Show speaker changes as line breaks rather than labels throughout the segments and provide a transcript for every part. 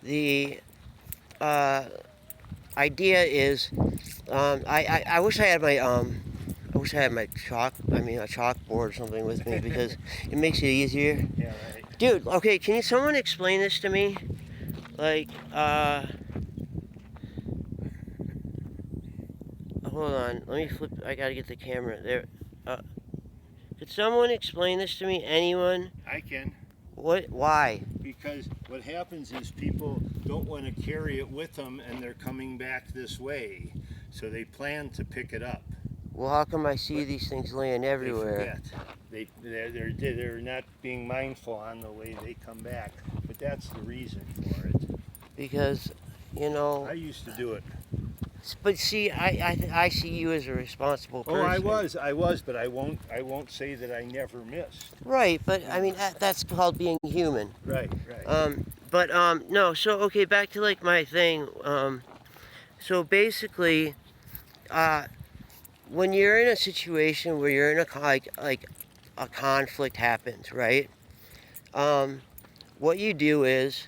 the uh, idea is, I wish I had I wish I had my a chalkboard or something with me because it makes it easier.
Yeah, right.
Dude, okay, can someone explain this to me? Like, hold on, let me flip. I gotta get the camera there. Uh, could someone explain this to me? Anyone?
I can.
What? Why?
Because what happens is people don't want to carry it with them and they're coming back this way. So they plan to pick it up.
Well, how come I see
But
these things laying
They
everywhere?
forget. They're not being mindful on the way they come back. But that's the reason for it.
Because, you know.
I used to do it.
But see, I see you as a responsible person.
Oh, I was, but I won't say that I never missed.
Right, but I mean that's called being human.
Right, right.
No. So okay, back to like my thing. So basically, when you're in a situation where you're in like a conflict happens, right? What you do is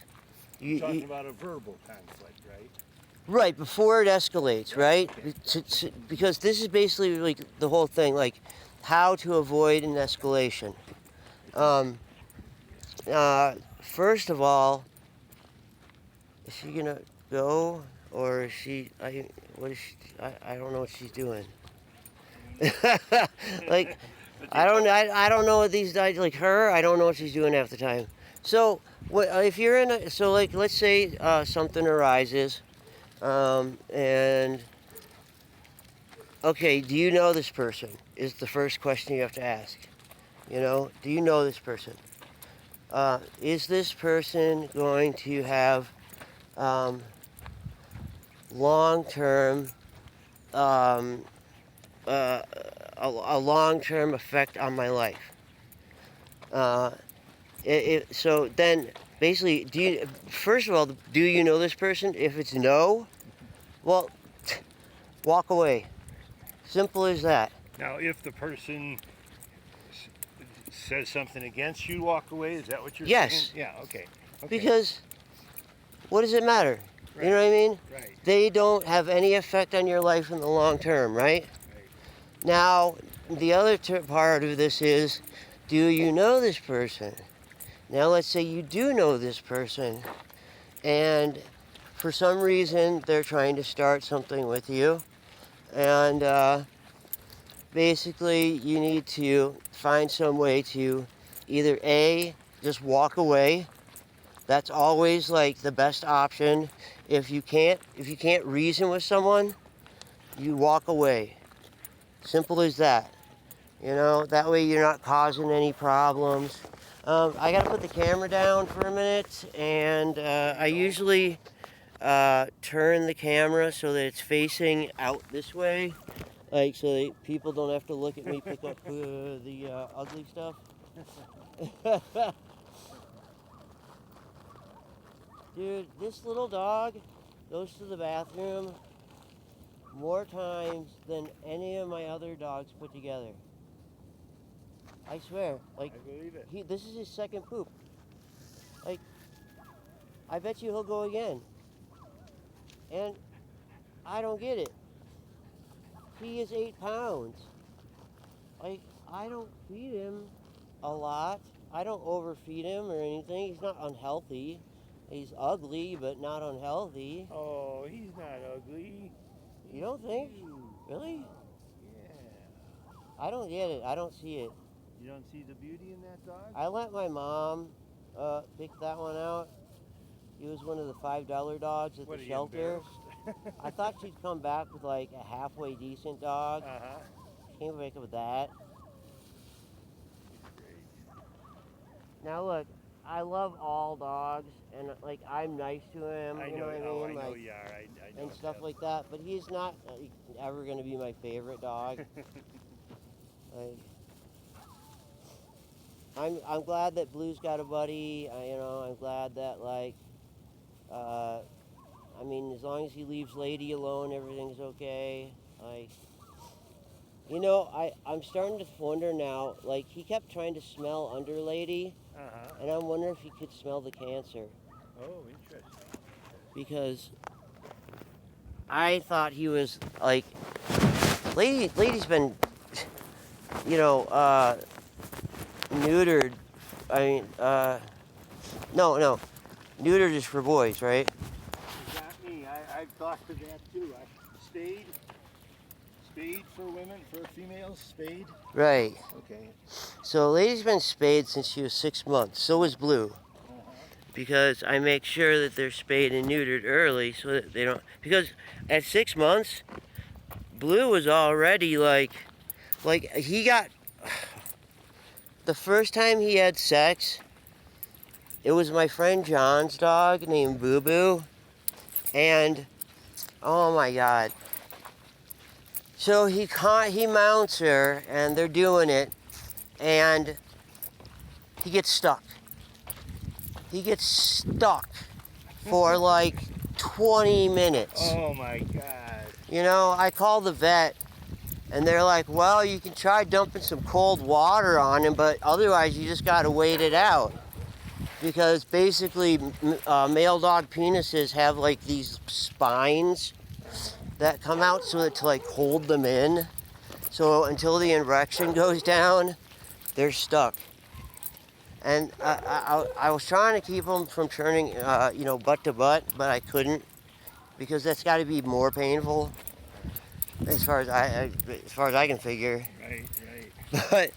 You're talking about a verbal conflict, right?
right before it escalates, right?
Okay.
Because this is basically like the whole thing, like how to avoid an escalation. Um, First of all, is she gonna go or is she? What is she? I don't know what she's doing. Like, I don't know what these guys like her. I don't know what she's doing half the time. So, if you're in a so like let's say something arises, and okay, do you know this person? Is the first question you have to ask. You know, do you know this person? Is this person going to have long-term um, uh, a long-term effect on my life? So then, basically, first of all, do you know this person? If it's no, well, walk away. Simple as that.
Now, if the person says something against you, walk away. Is that what you're saying?
Yes.
Yeah. Okay.
Because what does it matter?
Right.
You know what I mean?
Right.
They don't have any effect on your life in the long term, right?
Right.
Now, the other part of this is, do you know this person? Now, let's say you do know this person, and for some reason they're trying to start something with you, and basically you need to find some way to either A, just walk away. That's always like the best option. If you can't reason with someone, you walk away. Simple as that. You know, that way you're not causing any problems. I gotta put the camera down for a minute, and I usually turn the camera so that it's facing out this way, like so that people don't have to look at me pick up the ugly stuff. Dude, this little dog goes to the bathroom more times than any of my other dogs put together. I swear. Like,
I believe it.
this is his second poop. Like, I bet you he'll go again. And I don't get it. He is 8 pounds. Like, I don't feed him a lot. I don't overfeed him or anything. He's not unhealthy. He's ugly, but not unhealthy.
Oh, he's not ugly.
You don't think?
Cute.
Really?
Yeah.
I don't get it. I don't see it.
You don't see the beauty in that dog?
I let my mom pick that one out. He was one of the $5 dogs at
What,
the
are you
shelter.
embarrassed?
I thought she'd come back with like a halfway decent dog.
Uh-huh.
She came back with that.
Great.
Now look, I love all dogs, and like I'm nice to him.
I
You
know,
know what I mean?
I know
Like,
you are. I know
and stuff
that.
like that. But he's not ever going to be my favorite dog. Like, I'm glad that Blue's got a buddy. You know, I'm glad that like, uh, I mean, as long as he leaves Lady alone, everything's okay. Like, you know, I'm starting to wonder now. Like, he kept trying to smell under Lady,
Uh-huh.
and I'm wondering if he could smell the cancer.
Oh, interesting.
because I thought he was like, lady's been, you know, neutered. I mean, no, neutered is for boys, right?
Got me. I've thought of that too. Spayed for women, for females. Spayed.
Right.
Okay.
So lady's been spayed since she was 6 months. So was Blue. Because I make sure that they're spayed and neutered early so that they don't. Because at 6 months, Blue was already like he got. The first time he had sex, it was my friend John's dog named Boo Boo. And oh my God. So he mounts her and they're doing it and he gets stuck. He gets stuck for like 20 minutes.
Oh my God.
You know, I call the vet and they're like, well, you can try dumping some cold water on him, but otherwise you just got to wait it out. Because basically, male dog penises have like these spines that come out so that to like hold them in. So until the erection goes down, they're stuck. And I was trying to keep them from turning, butt to butt, but I couldn't because that's got to be more painful, as far as I can figure.
Right.
But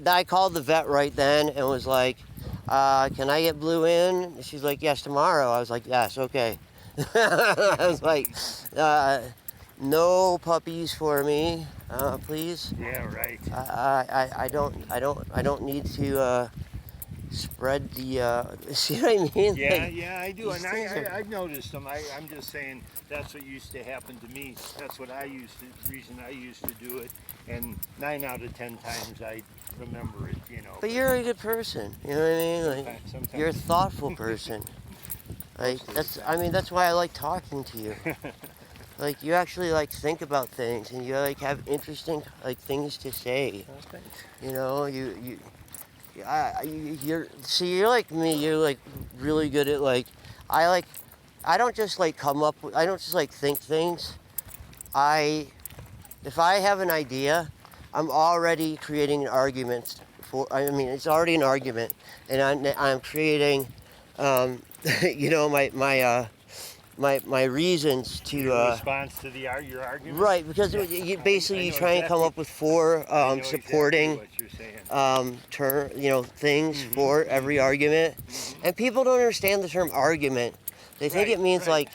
I called the vet right then and was like, "Can I get Blue in?" And she's like, "Yes, tomorrow." I was like, "Yes, okay." I was like, "No puppies for me, please."
Yeah. Right.
I don't need to spread the. See what I mean?
Yeah,
Like,
I do,
these
and
things are-
I've noticed them. I'm just saying that's what used to happen to me. That's what reason I used to do it, and 9 out of 10 times I remember it.
But you're a good person. You know what I mean? Like,
Sometimes.
you're a thoughtful person. Like that's why I like talking to you. Like you actually like think about things and you like have interesting like things to say.
Oh, thanks.
You know, you're like me. You're like really good at like I don't just like I don't just like think things. If I have an idea, I'm already creating an argument it's already an argument, and I'm creating, my reasons to.
Your response to your argument.
Right, because
Yeah.
you
I know
try and come
exactly-
up with 4
I know
supporting
exactly what you're saying.
things for every argument, and people don't understand the term argument. They think
Right,
it means
right.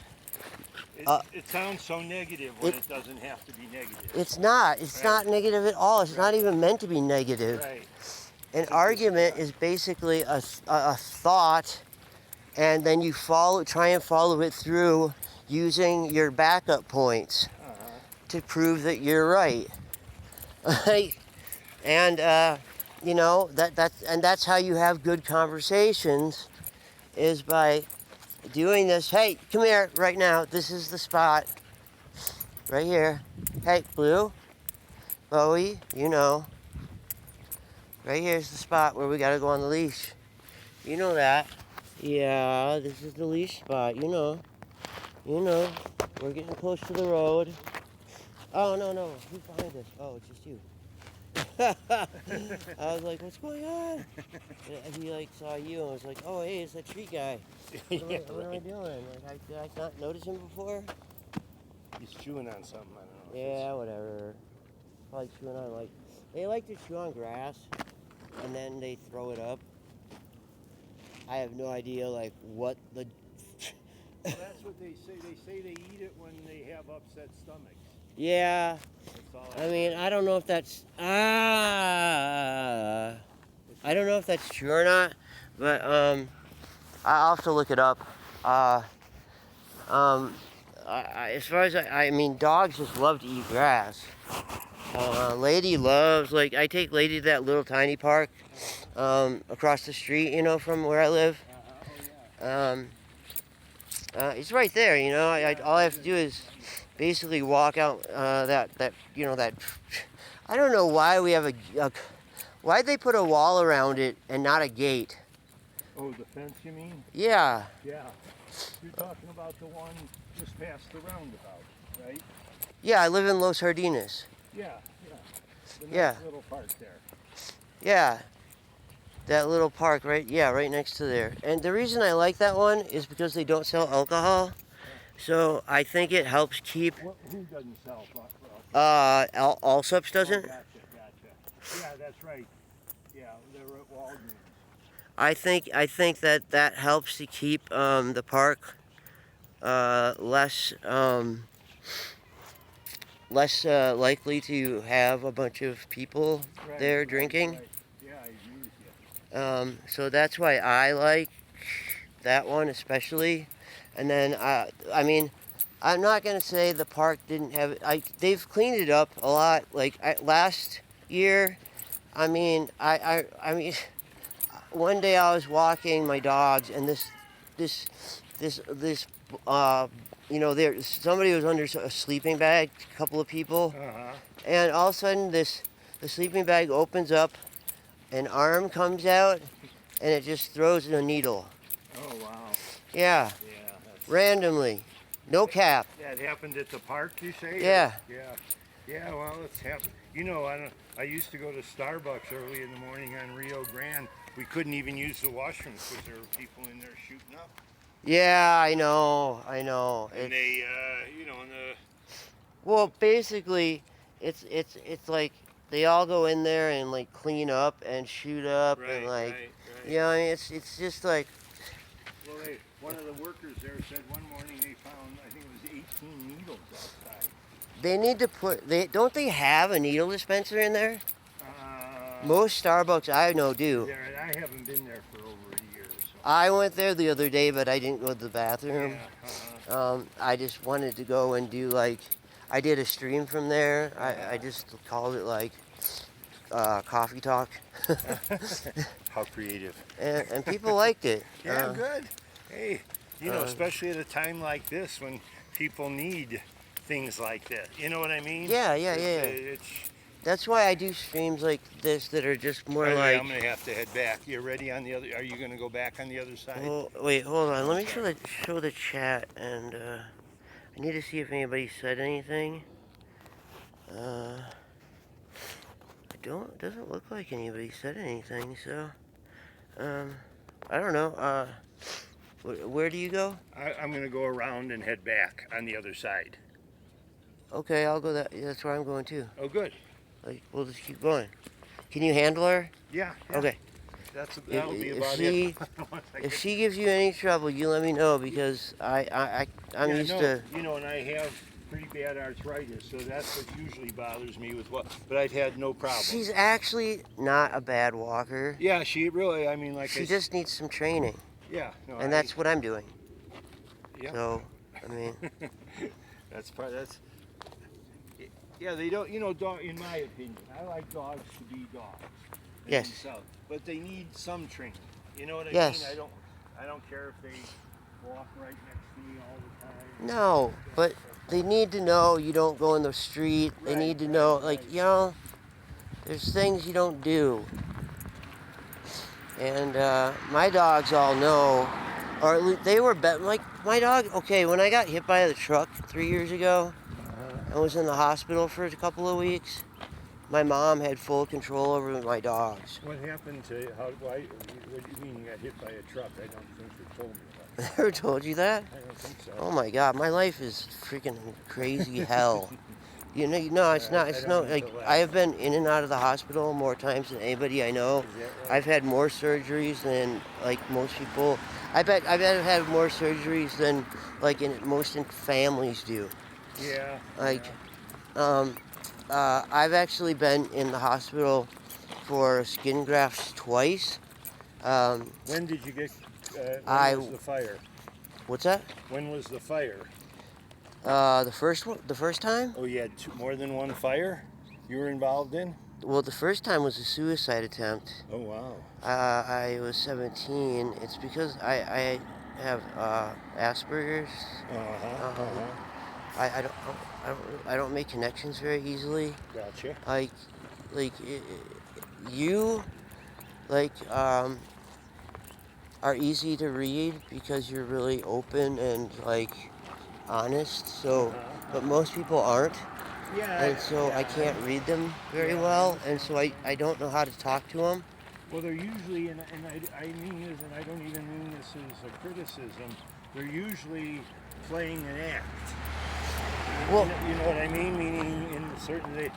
like
It sounds so negative when it doesn't have to be negative.
it's not. It's not negative at all. It's not even meant to be negative.
Right.
An argument is basically a thought, and then you try and follow it through using your backup points to prove that you're right. And that's how you have good conversations, is by doing this. Hey, come here right now. This is the spot right here. Hey, Blue, Bowie, right here's the spot where we gotta go on the leash. You know that. Yeah, this is the leash spot. You know. We're getting close to the road. Oh, no. Who's behind us? Oh, it's just you. I was like, what's going on? And he like saw you and was like, oh, hey, it's that tree guy. What am I doing? Like, did I not notice him before?
He's chewing on something. I don't know.
Yeah, whatever. Probably chewing on they like to chew on grass and then they throw it up. I have no idea like what the.
Well, that's what they say. They say they eat it when they have upset stomachs.
Yeah,
That's all
I mean, I don't know if that's I don't know if that's true or not, but I'll have to look it up. As far as I mean, dogs just love to eat grass. Lady loves, like, I take Lady to that little tiny park across the street, from where I live. It's right there, all I have to do is basically walk out that I don't know why we have why'd they put a wall around it and not a gate?
Oh, the fence, you mean?
Yeah.
Yeah. You're talking about the one just past the roundabout, right?
Yeah, I live in Los Jardines.
Yeah, yeah. The nice
Yeah.
little park there.
Yeah. That little park, right? Yeah, right next to there. And the reason I like that one is because they don't sell alcohol. So I think it helps keep.
Who doesn't sell?
Allsups doesn't.
Gotcha. Yeah, that's right. Yeah, they're at Walgreens.
I think that helps to keep the park less likely to have a bunch of people there drinking.
Right. Yeah, I agree with you.
So that's why I like that one especially. And then I mean, I'm not gonna say the park didn't have it. They've cleaned it up a lot. Like last year, I mean, I mean, one day I was walking my dogs, and this there somebody was under a sleeping bag, a couple of people, and all of a sudden the sleeping bag opens up, an arm comes out, and it just throws in a needle.
Oh wow.
Yeah,
Yeah.
randomly, no cap.
That happened at the park, you say?
Yeah.
Yeah. Well, it's happened. I used to go to Starbucks early in the morning on Rio Grande. We couldn't even use the washrooms because there were people in there shooting up.
Yeah, I know.
And they, and the.
Well, basically, it's like they all go in there and like clean up and shoot up and like,
Right.
I mean, it's just like.
Well, one of the workers there said one morning they found, I think it was 18 needles outside.
They need to don't they have a needle dispenser in there? Most Starbucks I know do.
I haven't been there for over a year. So.
I went there the other day, but I didn't go to the bathroom.
Yeah,
I just wanted to go and do I did a stream from there. I just called it like coffee talk.
How creative.
And people liked it.
Yeah, good. Hey, especially at a time like this when people need things like that. You know what I mean?
Yeah.
It's
That's why I do streams like this that are just more like.
I'm gonna have to head back. You ready on the other? Are you gonna go back on the other side?
Well, wait, hold on. Let me show the chat, and I need to see if anybody said anything. Doesn't look like anybody said anything. So, I don't know. Where do you go?
I'm gonna go around and head back on the other side.
Okay, I'll go that's where I'm going too.
Oh, good.
Like, we'll just keep going. Can you handle her?
Yeah.
Okay.
That'll be about
it. If she gives you any trouble, you let me know because I'm used to.
And I have pretty bad arthritis, so that's what usually bothers me but I've had no problem.
She's actually not a bad walker.
Yeah, she really,
she just needs some training.
Yeah. No,
and that's what I'm doing.
Yeah.
So, I mean.
that's. Yeah, they don't, dog, in my opinion, I like dogs to be dogs.
Yes.
Themselves, but they need some training. You know what I
yes.
mean? I don't care if they walk right next to me all the time.
No, but they need to know you don't go in the street. They need to know, there's things you don't do. And my dogs all know, or at least they were like my dog. Okay, when I got hit by the truck 3 years ago, I was in the hospital for a couple of weeks. My mom had full control over my dogs.
What happened to what do you mean you got hit by a truck? I don't think you told me about
Never told you that?
I don't think so.
Oh my God, my life is freaking crazy hell. It's not. It's no like I have been in and out of the hospital more times than anybody I know.
Right?
I've had more surgeries than like most people. I bet I've had more surgeries than like most families do.
Yeah.
I've actually been in the hospital for skin grafts twice.
When did you get? When was the fire?
What's that?
When was the fire?
The first time?
Oh, you had more than one fire you were involved in?
Well, the first time was a suicide attempt.
Oh, wow.
I was 17. It's because I have Asperger's. I don't make connections very easily.
Gotcha.
are easy to read because you're really open and like honest. So, but most people aren't,
Yeah,
and so I
yeah,
can't read them very
yeah, I
well, and
understand
so
what
I
you
I
mean.
don't know how to talk to them.
Well, they're usually, and I mean this, and I don't even mean this as a criticism, they're usually playing an act.
Well,
You know what I mean? Meaning, in certain,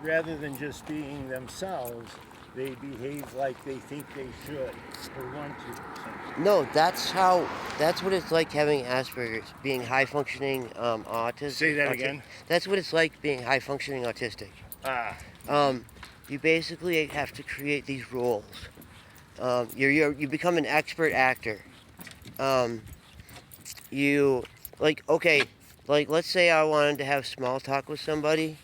rather than just being themselves, they behave like they think they should or want to or something.
no, that's what it's like having Asperger's, being high functioning
Say
autistic.
that again.
That's what it's like being high functioning autistic.
Ah.
Um, you basically have to create these roles. You become an expert actor. Um, you like okay, like let's say I wanted to have small talk with somebody,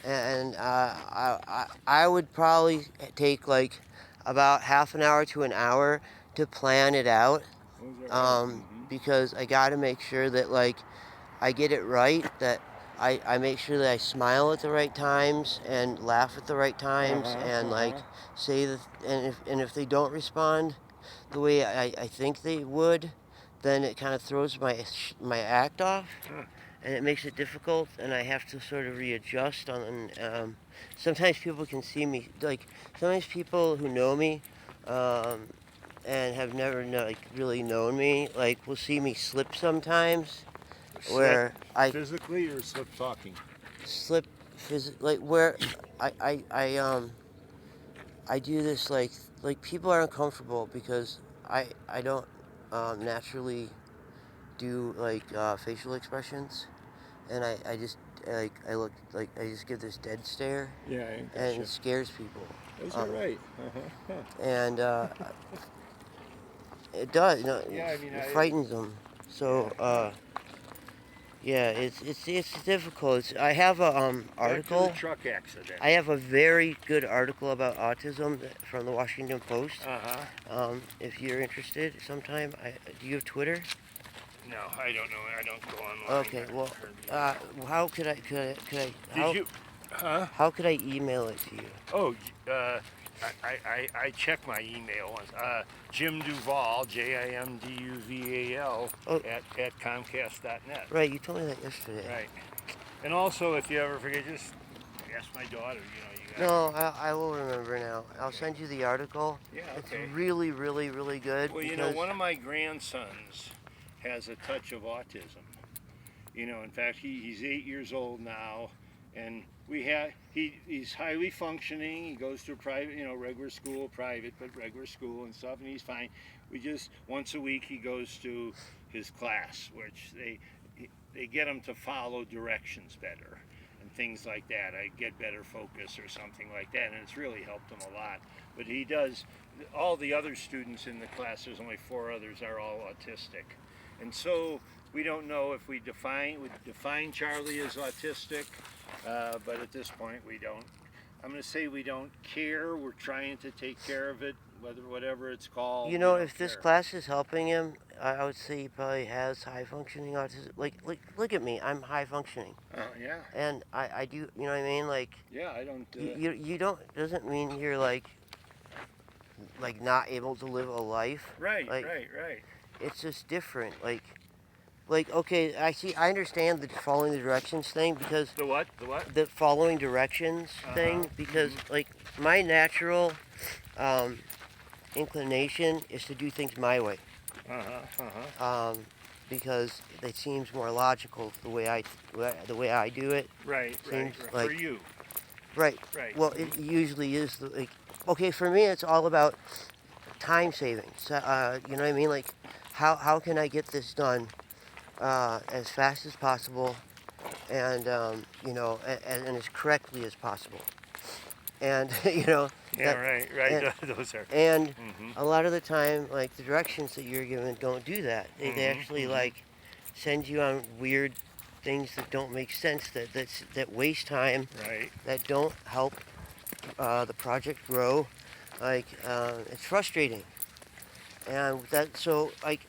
and I would probably take like about half an hour to an hour to plan it out.
Those are right. Mm-hmm.
Because I got to make sure that like I get it right, that I make sure that I smile at the right times and laugh at the right
Uh
times
huh.
and
Uh
like
huh.
say that, and if they don't respond the way I think they would, then it kind of throws my act off, and it makes it difficult, and I have to sort of readjust on. Sometimes people can see me like sometimes people who know me. Um, and have never like really known me like will see me slip sometimes
Slip
where I
physically or slip talking?
slip like where I I do this like people are uncomfortable because I don't naturally do like facial expressions, and I just like I look like I just give this dead stare,
Yeah, I
and
gotcha.
it scares people.
Those are
um,
right. Uh-huh.
and it does, you know,
Yeah, I mean,
it
I.
frightens them.
Yeah.
So yeah, it's difficult. I have a
Back to the
article.
truck accident.
I have a very good article about autism from the Washington Post.
Uh huh.
If you're interested, sometime. Do you have Twitter?
No, I don't know. I don't go online.
Okay. Well, how
Did you? Huh?
how could I email it to you?
Oh, I check my email once. Jim Duval, JIMDUVAL,
Oh,
at Comcast.net.
right. You told me that yesterday.
Right. And also, if you ever forget, just ask my daughter. You know, you got.
No, I will remember now. I'll
Okay.
send you the article.
Yeah.
It's
Okay.
really, really, really good
Well, you know,
because
one of my grandsons has a touch of autism. You know, in fact, he's 8 years old now, and he's highly functioning. He goes to a private, you know, regular school, private, but regular school and stuff, and he's fine. We just once a week he goes to his class, which they get him to follow directions better and things like that. I get better focus or something like that, and it's really helped him a lot. But he does. All the other students in the class, there's only 4 others, are all autistic, and so we don't know if we define Charlie as autistic, but at this point we don't. I'm going to say we don't care. We're trying to take care of it, whatever it's called.
you
We
know
don't
if this
care.
class is helping him, I would say he probably has high functioning autism. Like look at me, I'm high functioning,
Yeah,
and I do. You know what I mean? Like
yeah. I don't.
you don't doesn't mean you're like not able to live a life.
Right,
Like
right, right.
it's just different. Like okay, I understand the following the directions thing because
The what? The what?
the following directions thing because like my natural um, inclination is to do things my way.
Uh huh. Uh huh.
Because it seems more logical the way I do it.
Right, right,
Seems
right.
like
For you.
right.
Right.
Well, it usually is like okay for me. It's all about time savings. You know what I mean? Like how can I get this done as fast as possible and you know and as correctly as possible. And you know
Yeah,
that
right, right.
and,
Those are.
and
Mm-hmm.
a lot of the time like the directions that you're given don't do that. They
Mm-hmm.
actually
Mm-hmm.
like send you on weird things that don't make sense that waste time
Right.
that don't help the project grow. Like it's frustrating, and that so like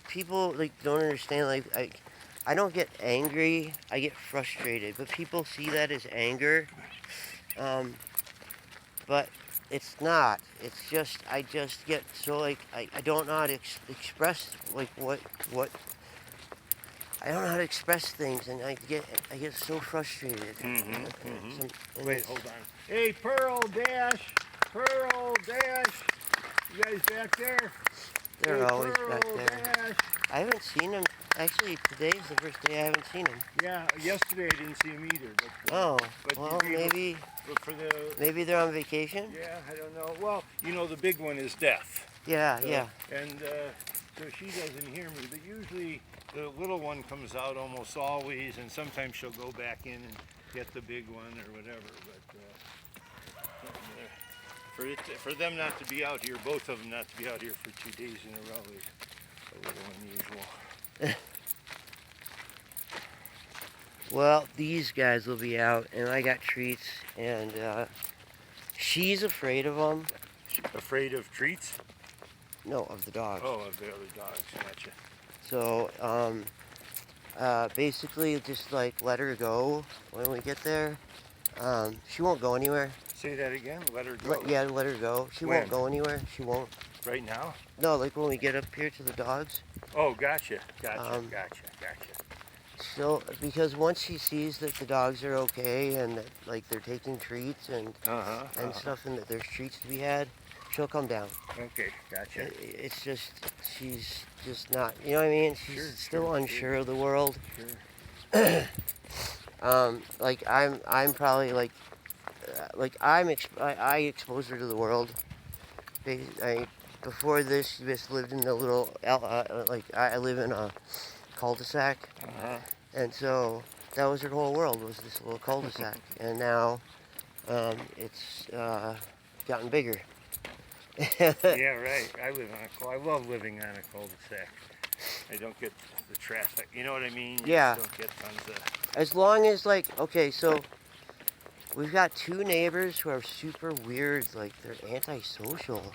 people like don't understand like I don't get angry, I get frustrated, but people see that as anger. Um, but It's not. It's just I just get so like I don't know how to express like what I don't know how to express things, and I get so frustrated.
Wait, hold on. Hey, Pearl Dash, Pearl Dash, you guys back there?
They're
Hey,
always
Pearl
back there.
Dash.
I haven't seen them. Actually, today's the first day I haven't seen them.
Yeah, yesterday I didn't see him either. But,
Oh,
but
well,
for the
maybe they're on vacation.
yeah, I don't know. Well, you know the big one is deaf.
Yeah,
So,
yeah.
And so she doesn't hear me, but usually the little one comes out almost always, and sometimes she'll go back in and get the big one or whatever. But for them not to be out here, both of them not to be out here for 2 days in a row is a little unusual.
Well, these guys will be out, and I got treats, and she's afraid of them.
Afraid of treats?
No, of the dogs.
Oh, of the other dogs. Gotcha.
So, basically, just like let her go when we get there. She won't go anywhere.
Say that again. Let her go.
Let her go. She
When?
won't go anywhere. She won't.
Right now?
No, like when we get up here to the dogs.
Oh, gotcha. Gotcha.
Um,
Gotcha.
So, because once she sees that the dogs are okay and that like they're taking treats and stuff, and that there's treats to be had, she'll come down.
Okay, gotcha.
It's just she's just not. You know what I mean? She's still unsure of the world.
Sure.
Like I'm probably like I exposed her to the world. Before this, she just lived in a little like I live in a cul-de-sac, and so that was her whole world, was this little cul-de-sac. And now it's gotten bigger.
Yeah, right. I love living on a cul-de-sac. I don't get the traffic. You know what I mean? You
Yeah.
just don't get tons of.
As long as like, okay, so we've got two neighbors who are super weird, like they're antisocial.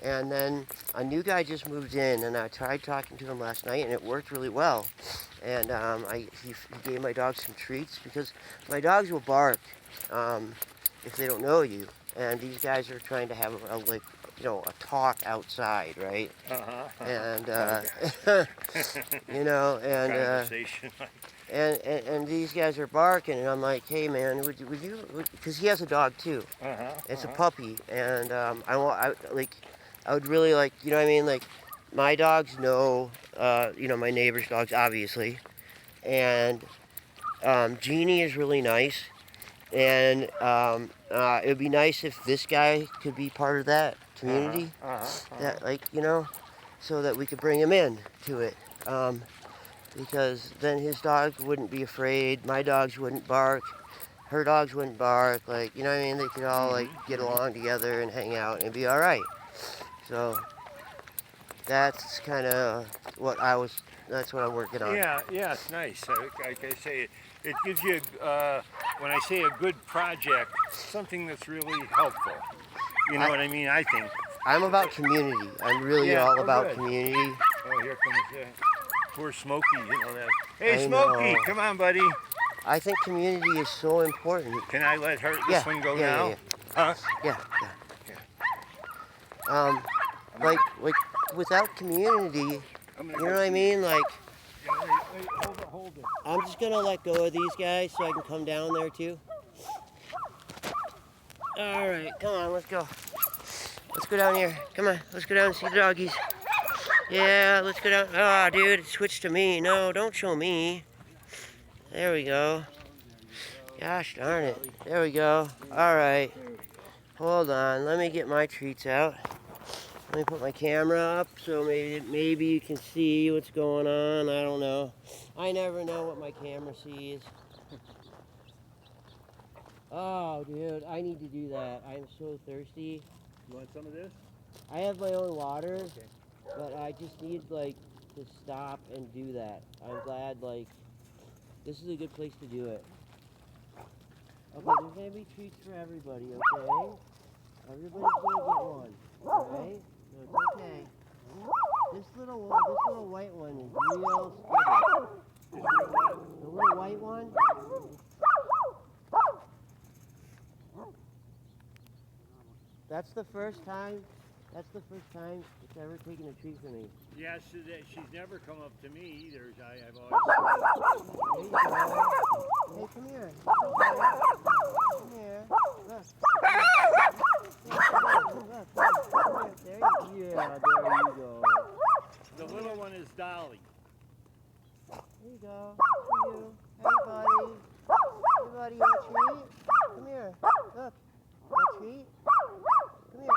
And then a new guy just moved in, and I tried talking to him last night, and it worked really well. And he gave my dogs some treats, because my dogs will bark if they don't know you. And these guys are trying to have a talk outside, right? And
Conversation.
and these guys are barking, and I'm like, hey man, would you? Because he has a dog too. It's a puppy, and I would really like, you know what I mean? Like, my dogs know, my neighbor's dogs, obviously. And Jeannie is really nice. And it would be nice if this guy could be part of that community. That, so that we could bring him in to it. Because then his dogs wouldn't be afraid. My dogs wouldn't bark. Her dogs wouldn't bark. Like, you know what I mean? They could all, get along together and hang out and it'd be all right. So that's kind of that's what I'm working on.
Yeah, it's nice. Like I say, it gives you, when I say a good project, something that's really helpful. You know what I mean? I think.
I'm about community. I'm really all about community.
Oh, here comes poor Smokey. You know that. Hey, Smokey, come on, buddy.
I think community is so important.
Can I let this one go now?
Yeah.
Huh?
Yeah. Like without community, you know what I mean? Like,
Wait, hold it.
I'm just gonna let go of these guys so I can come down there too. All right, come on, let's go. Let's go down here. Come on, let's go down and see the doggies. Yeah, let's go down. Oh, dude, it switched to me. No, don't show me. There we go. Gosh darn it. There we go. All right. Hold on. Let me get my treats out. Let me put my camera up so maybe you can see what's going on. I don't know. I never know what my camera sees. Oh, dude, I need to do that. I'm so thirsty.
You want some of this?
I have my own water, but I just need, to stop and do that. I'm glad, this is a good place to do it. Okay, there's going to be treats for everybody, okay? Everybody's going to get one, alright? So it's okay. This little white one is real skittish. The little white one? That's the first time. That's the first time it's ever taken a treat from me.
Yeah, she's never come up to me either. I've always.
There you go. Hey, come here. Come here. Look. Look. There you, yeah, there you go.
The little one is Dolly.
There you go. For you. Hey, buddy. Hey, buddy, you want a treat? Come here. Look. Want a treat? Come here.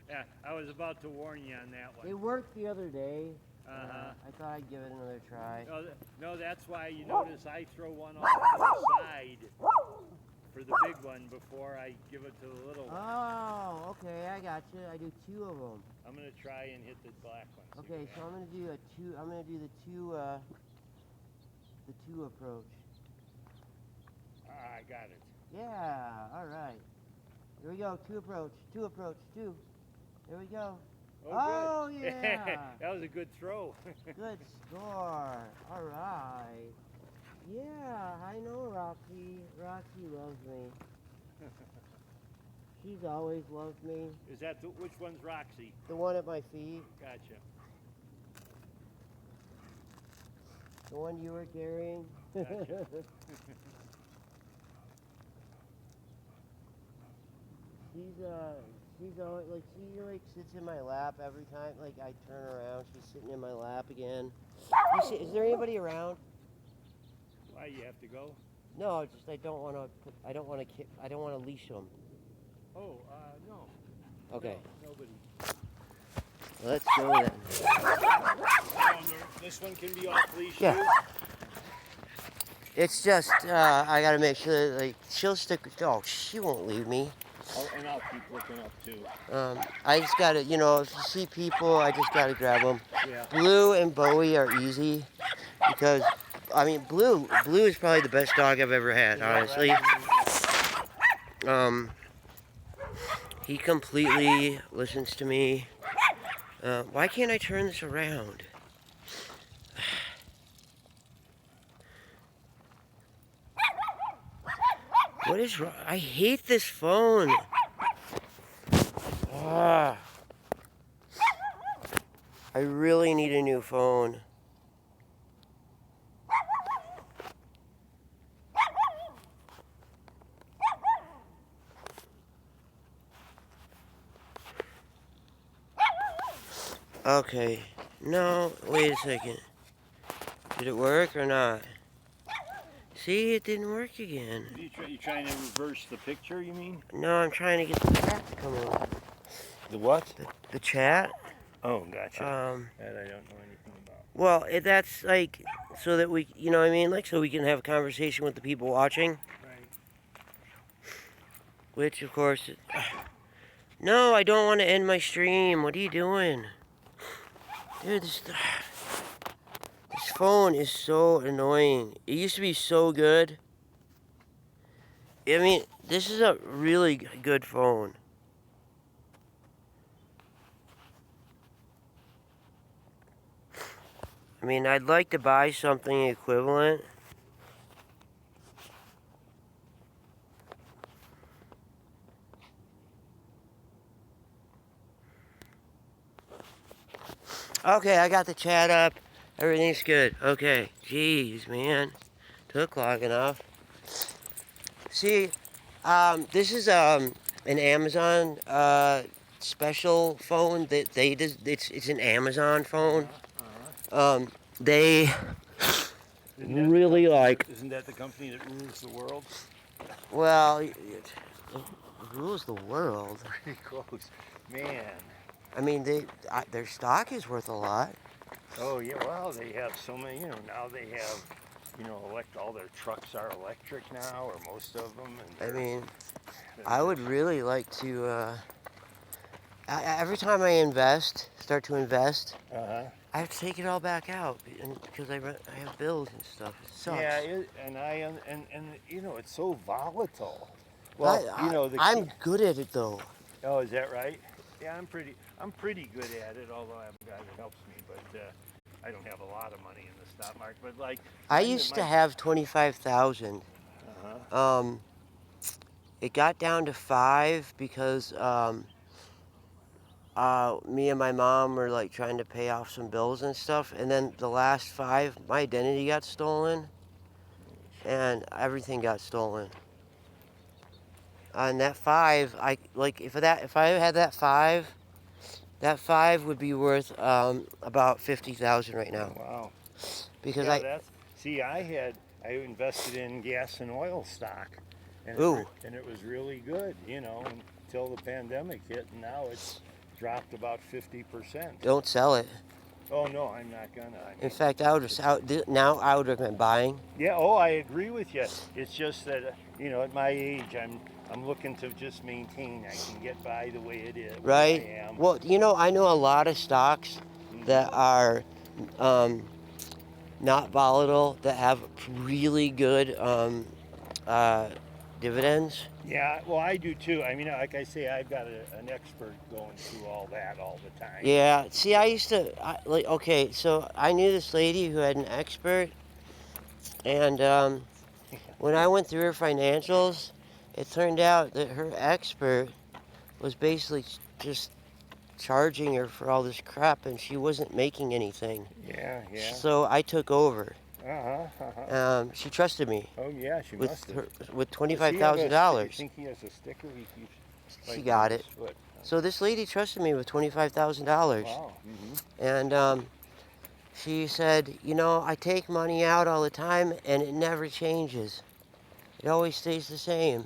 Yeah, I was about to warn you on that one.
It worked the other day.
Uh-huh.
I thought I'd give it another try.
No, that's why you notice I throw one off to the side for the big one before I give it to the little one.
Oh, okay, I got you. I do 2 of them.
I'm gonna try and hit the black one.
Okay, so I'm gonna do a 2. I'm gonna do the two approach.
I got it.
Yeah. All right. Here we go. 2 approach. 2 approach. 2. There we go. Oh,
good.
yeah.
That was a good throw.
Good score. All right. Yeah, I know Roxy. Roxy loves me. She's always loved me.
Is that which one's Roxy?
The one at my feet.
Gotcha.
The one you were carrying.
Gotcha.
She's always like she sits in my lap every time like I turn around. She's sitting in my lap again. Is there anybody around?
Why you have to go?
No, just I don't want to leash them.
Oh, no.
Okay,
No, nobody.
let's go then.
This one can be off leash.
Yeah.
too?
It's just I gotta make sure that, like she'll stick. Oh, she won't leave me.
And I'll keep looking up too.
I just gotta, if you see people, I just gotta grab them.
Yeah.
Blue and Bowie are easy because, I mean, Blue is probably the best dog I've ever had, honestly. He completely listens to me. Why can't I turn this around? What is wrong? I hate this phone. Ah. I really need a new phone. Okay. No, wait a second. Did it work or not? See, it didn't work again.
You trying to reverse the picture, you mean?
No, I'm trying to get the chat to come on.
The what?
The chat?
Oh, gotcha. That I don't know anything about.
Well, that's like so that we, you know what I mean? Like so we can have a conversation with the people watching.
Right.
Which, of course... No, I don't want to end my stream. What are you doing? Dude, this phone is so annoying. It used to be so good. I mean, this is a really good phone. I mean, I'd like to buy something equivalent. Okay, I got the chat up. Everything's good. Okay. Jeez, man. Took long enough. See, this is an Amazon special phone that it's an Amazon phone. They really like.
Isn't that the company that rules the world?
Well, it rules the world.
Pretty close, man.
I mean, their stock is worth a lot.
Oh yeah, well they have so many. Now they have, all their trucks are electric now, or most of them. And
I mean, I would really like to. Every time I start to invest, I have to take it all back out because I have bills and stuff. It sucks.
Yeah, it's so volatile. Well,
I'm good at it though.
Oh, is that right? Yeah, I'm pretty good at it. Although I have a guy that helps me, but I don't have a lot of money in the stock market. But
I used to have 25,000. it got down to 5 because me and my mom were like trying to pay off some bills and stuff, and then the last 5, my identity got stolen, and everything got stolen. And that 5, I like if I had that 5 would be worth about 50,000 right now
Wow.
because
Yeah, I invested in gas and oil stock, and
Ooh.
it was really good, until the pandemic hit, and now it's dropped about 50%.
don't sell it.
Oh no, I'm not gonna.
In fact, I would now I would recommend buying.
Yeah. Oh, I agree with you. It's just that at my age, I'm looking to just maintain. I can get by the way it is.
Right.
Where I am.
Well, I know a lot of stocks that are not volatile that have really good dividends.
Yeah, well, I do too. I mean, like I say, I've got an expert going through all that all the time.
Yeah. See, I used to okay. So I knew this lady who had an expert, and when I went through her financials, it turned out that her expert was basically just charging her for all this crap, and she wasn't making anything.
Yeah, yeah.
So I took over.
Uh-huh.
She trusted me
Oh yeah, she must have.
with
Does
$25,000.
You think he has a sticker he keeps?
She
like,
got
on
it.
his foot?
So this lady trusted me with $25,000,
Wow.
and she said, I take money out all the time, and it never changes. It always stays the same.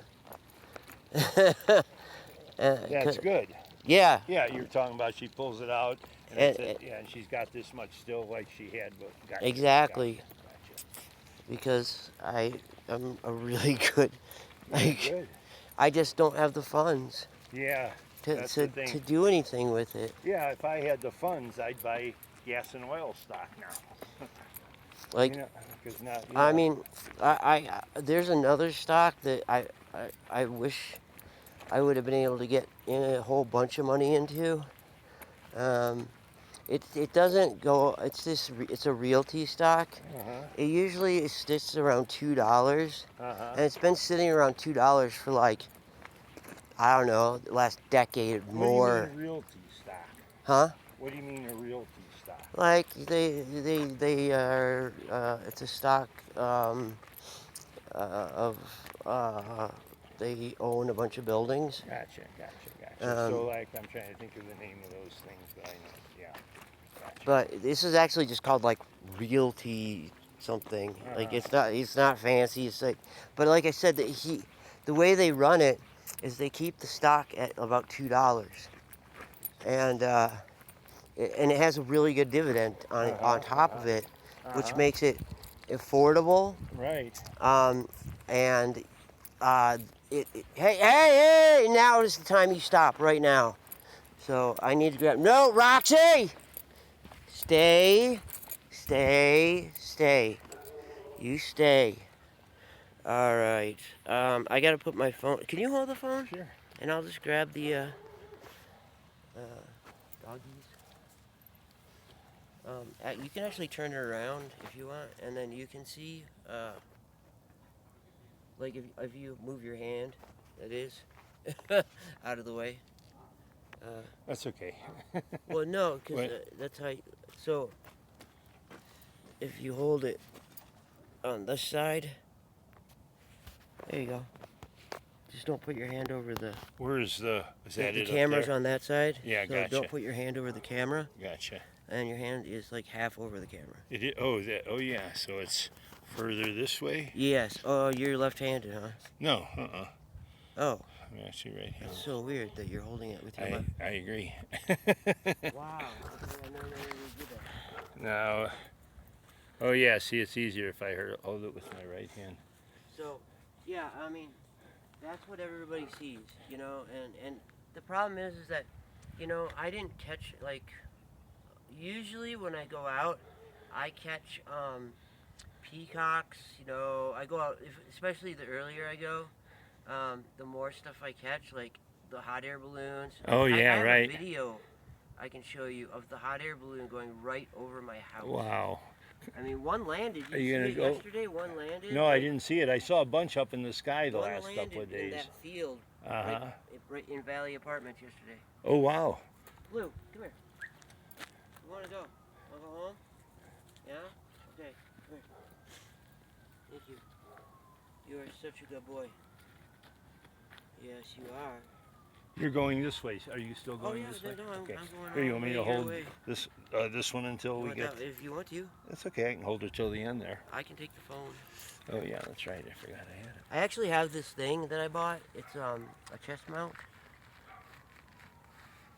That's good.
Yeah.
Yeah, you're talking about she pulls it out,
And-
and she's got this much still, like she had. But gotcha,
Exactly.
Gotcha.
Because I'm a really good.
Yeah, good.
I just don't have the funds
Yeah.
to
That's the thing.
to do anything with it.
Yeah, if I had the funds, I'd buy gas and oil stock now.
Like,
because now.
I mean, I there's another stock that I wish I would have been able to get in a whole bunch of money into. It doesn't go. It's a realty stock. It usually sits around $2, and it's been sitting around $2 for like, I don't know, the last decade or more.
What do you mean realty stock?
Huh?
What do you mean a realty stock?
Like they are. It's a stock of. They own a bunch of buildings.
Gotcha.
Um,
So like, I'm trying to think of the name of those things, but I know. Yeah. Gotcha.
But this is actually just called like realty something. Like it's not fancy. It's like, but like I said, the way they run it is they keep the stock at about $2, and it has a really good dividend on top of it, which makes it affordable.
Right.
And hey, now is the time you stop right now. So I need to grab. No, Roxy! Stay. You stay. All right. I gotta put my phone. Can you hold the phone?
Sure.
And I'll just grab the doggies. You can actually turn it around if you want, and then you can see. Like if you move your hand, that is, out of the way.
That's okay.
Well, no, because
What?
that's how. So, if you hold it on this side, there you go. Just don't put your hand over the.
Is that
The
it?
camera's
up there?
on that side.
Yeah,
so
gotcha.
don't put your hand over the camera,
Gotcha.
and your hand is like half over the camera.
It is, oh yeah. So it's further this way.
Yes. Oh, you're left-handed, huh?
No.
Oh,
I'm actually right here.
it's so weird that you're holding it with your left.
I agree.
Wow. I never knew you did that.
Now, oh yeah. See, it's easier if I hold it with my right hand.
So, yeah, I mean, that's what everybody sees, and the problem is that, I didn't catch, like, usually when I go out, I catch, peacocks, I go out, especially the earlier I go, the more stuff I catch, like the hot air balloons.
Oh,
I
yeah,
have
right.
a video I can show you of the hot air balloon going right over my house.
Wow.
I mean, one landed.
Are
You
you
see
gonna
it
go?
yesterday? One landed.
No, I didn't see it. I saw a bunch up in the sky the
One
last
landed
couple of
in
days.
that field,
Uh-huh.
right in Valley Apartments yesterday.
Oh, wow.
Blue, come here. You want to go? Want to go home? Yeah? Okay, come here. Thank you. You are such a good boy. Yes, you are.
You're going this way. Are you still going this way?
No, I'm
Okay.
going
Here, you
all
want me
the
to
way your
hold
way.
this one until
You
we
want
get...
that, if you want to.
That's okay. I can hold it till the end there.
I can take the phone.
Oh, yeah, that's right. I forgot I had it.
I actually have this thing that I bought. It's a chest mount.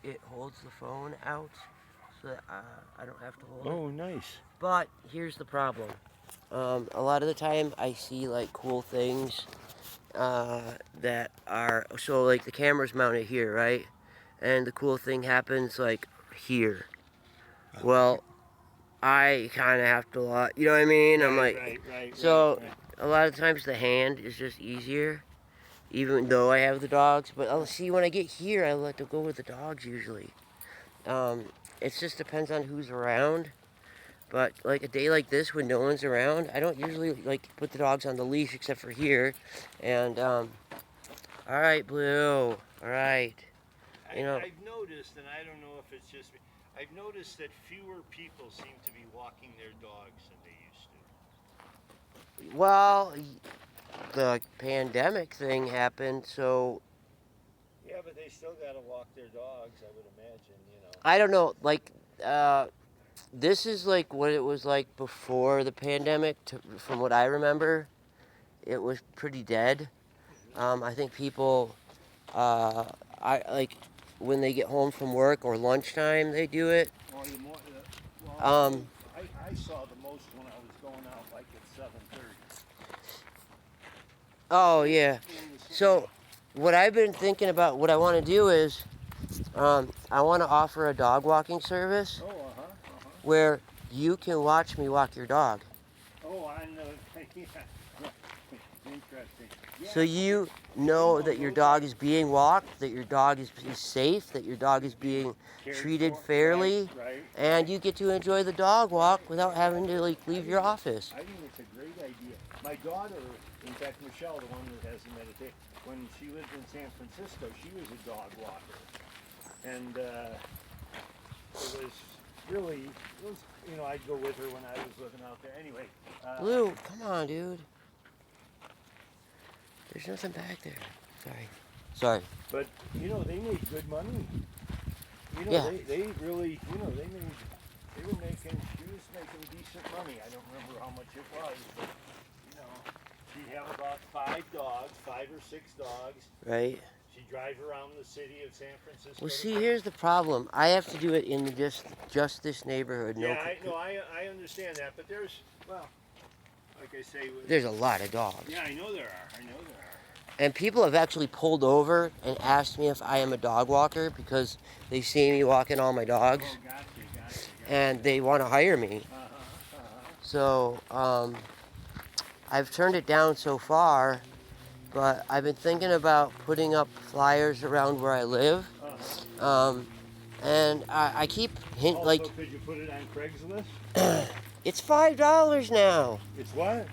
It holds the phone out so that I don't have to hold it.
Oh, nice.
But here's the problem. A lot of the time I see like cool things that are, so like the camera's mounted here, right? And the cool thing happens like here. Well, I kind of have to, you know what I mean? I'm like,
right.
a lot of times the hand is just easier, even though I have the dogs. But I'll see when I get here, I like to go with the dogs usually. It just depends on who's around. But like a day like this when no one's around, I don't usually like put the dogs on the leash except for here. And all right, Blue. All right. You know,
I've noticed, and I don't know if it's just me, I've noticed that fewer people seem to be walking their dogs than they used to.
well, the pandemic thing happened, so
Yeah, but they still got to walk their dogs, I would imagine, you know.
I don't know. Like, this is like what it was like before the pandemic. From what I remember, it was pretty dead. I think people, I like when they get home from work or lunchtime, they do it.
Well, I saw the most when I was going out like at 7:30.
Oh yeah. So, what I've been thinking about, what I want to do is, I want to offer a dog walking service where you can watch me walk your dog.
Oh, I know. Yeah. Interesting. Yeah.
So you know that your dog is being walked, that your dog is safe, that your dog is being treated fairly,
Right.
and you get to enjoy the dog walk without having to like leave your office.
I think it's a great idea. My daughter, in fact, Michelle, the one that has the meditation, when she lived in San Francisco, she was a dog walker, and it was really, you know, I'd go with her when I was living out there. Anyway.
Blue, come on, dude. There's nothing back there. Sorry.
But you know, they made good money. You know,
Yeah.
they really, you know, she was making decent money. I don't remember how much it was, but you know, she'd have about 5 or 6 dogs.
Right.
She'd drive around the city of San Francisco.
Well, see, here's the problem. I have to do it in just this neighborhood.
Yeah, I understand that, but there's, well, like I say,
There's a lot of dogs.
yeah, I know there are.
And people have actually pulled over and asked me if I am a dog walker because they see me walking all my dogs
Oh, gotcha.
and they want to hire me. So I've turned it down so far, but I've been thinking about putting up flyers around where I live. And I keep
Also,
like
could you put it on Craigslist?
it's $5 now.
It's what?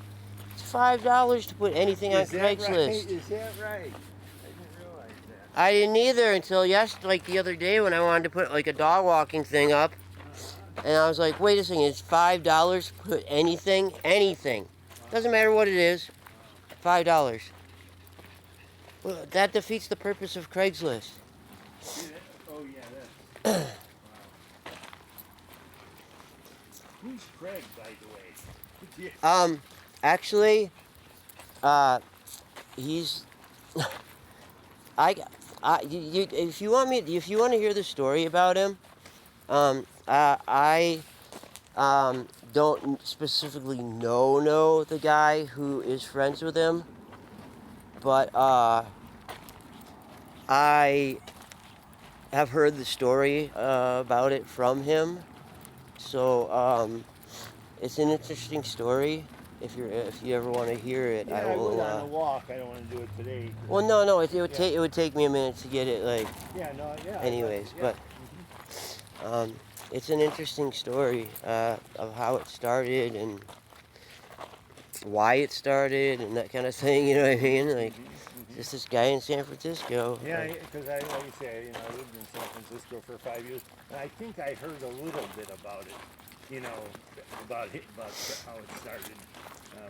It's $5 to put anything on
Is that
Craigslist.
right? Is that right? I didn't realize that.
I didn't either until like the other day when I wanted to put like a dog walking thing up. And I was like, wait a second, it's $5 to put anything? Anything. Doesn't matter what it is. $5. Well, that defeats the purpose of Craigslist.
Oh, yeah, that's... Wow. Who's Craig, by the way?
Actually, he's... if you want to hear the story about him, I don't specifically know the guy who is friends with him, but I have heard the story about it from him. So it's an interesting story. If you ever want to hear it,
Yeah,
I will.
I would on a walk. I don't want to do it today.
Well, no, it would take me a minute to get it like.
Yeah, no, yeah.
Anyways,
yeah.
but it's an interesting story of how it started and why it started and that kind of thing. You know what I mean? Like, just this guy in San Francisco.
Yeah,
like,
because like I say, I lived in San Francisco for 5 years, and I think I heard a little bit about it, about how it started,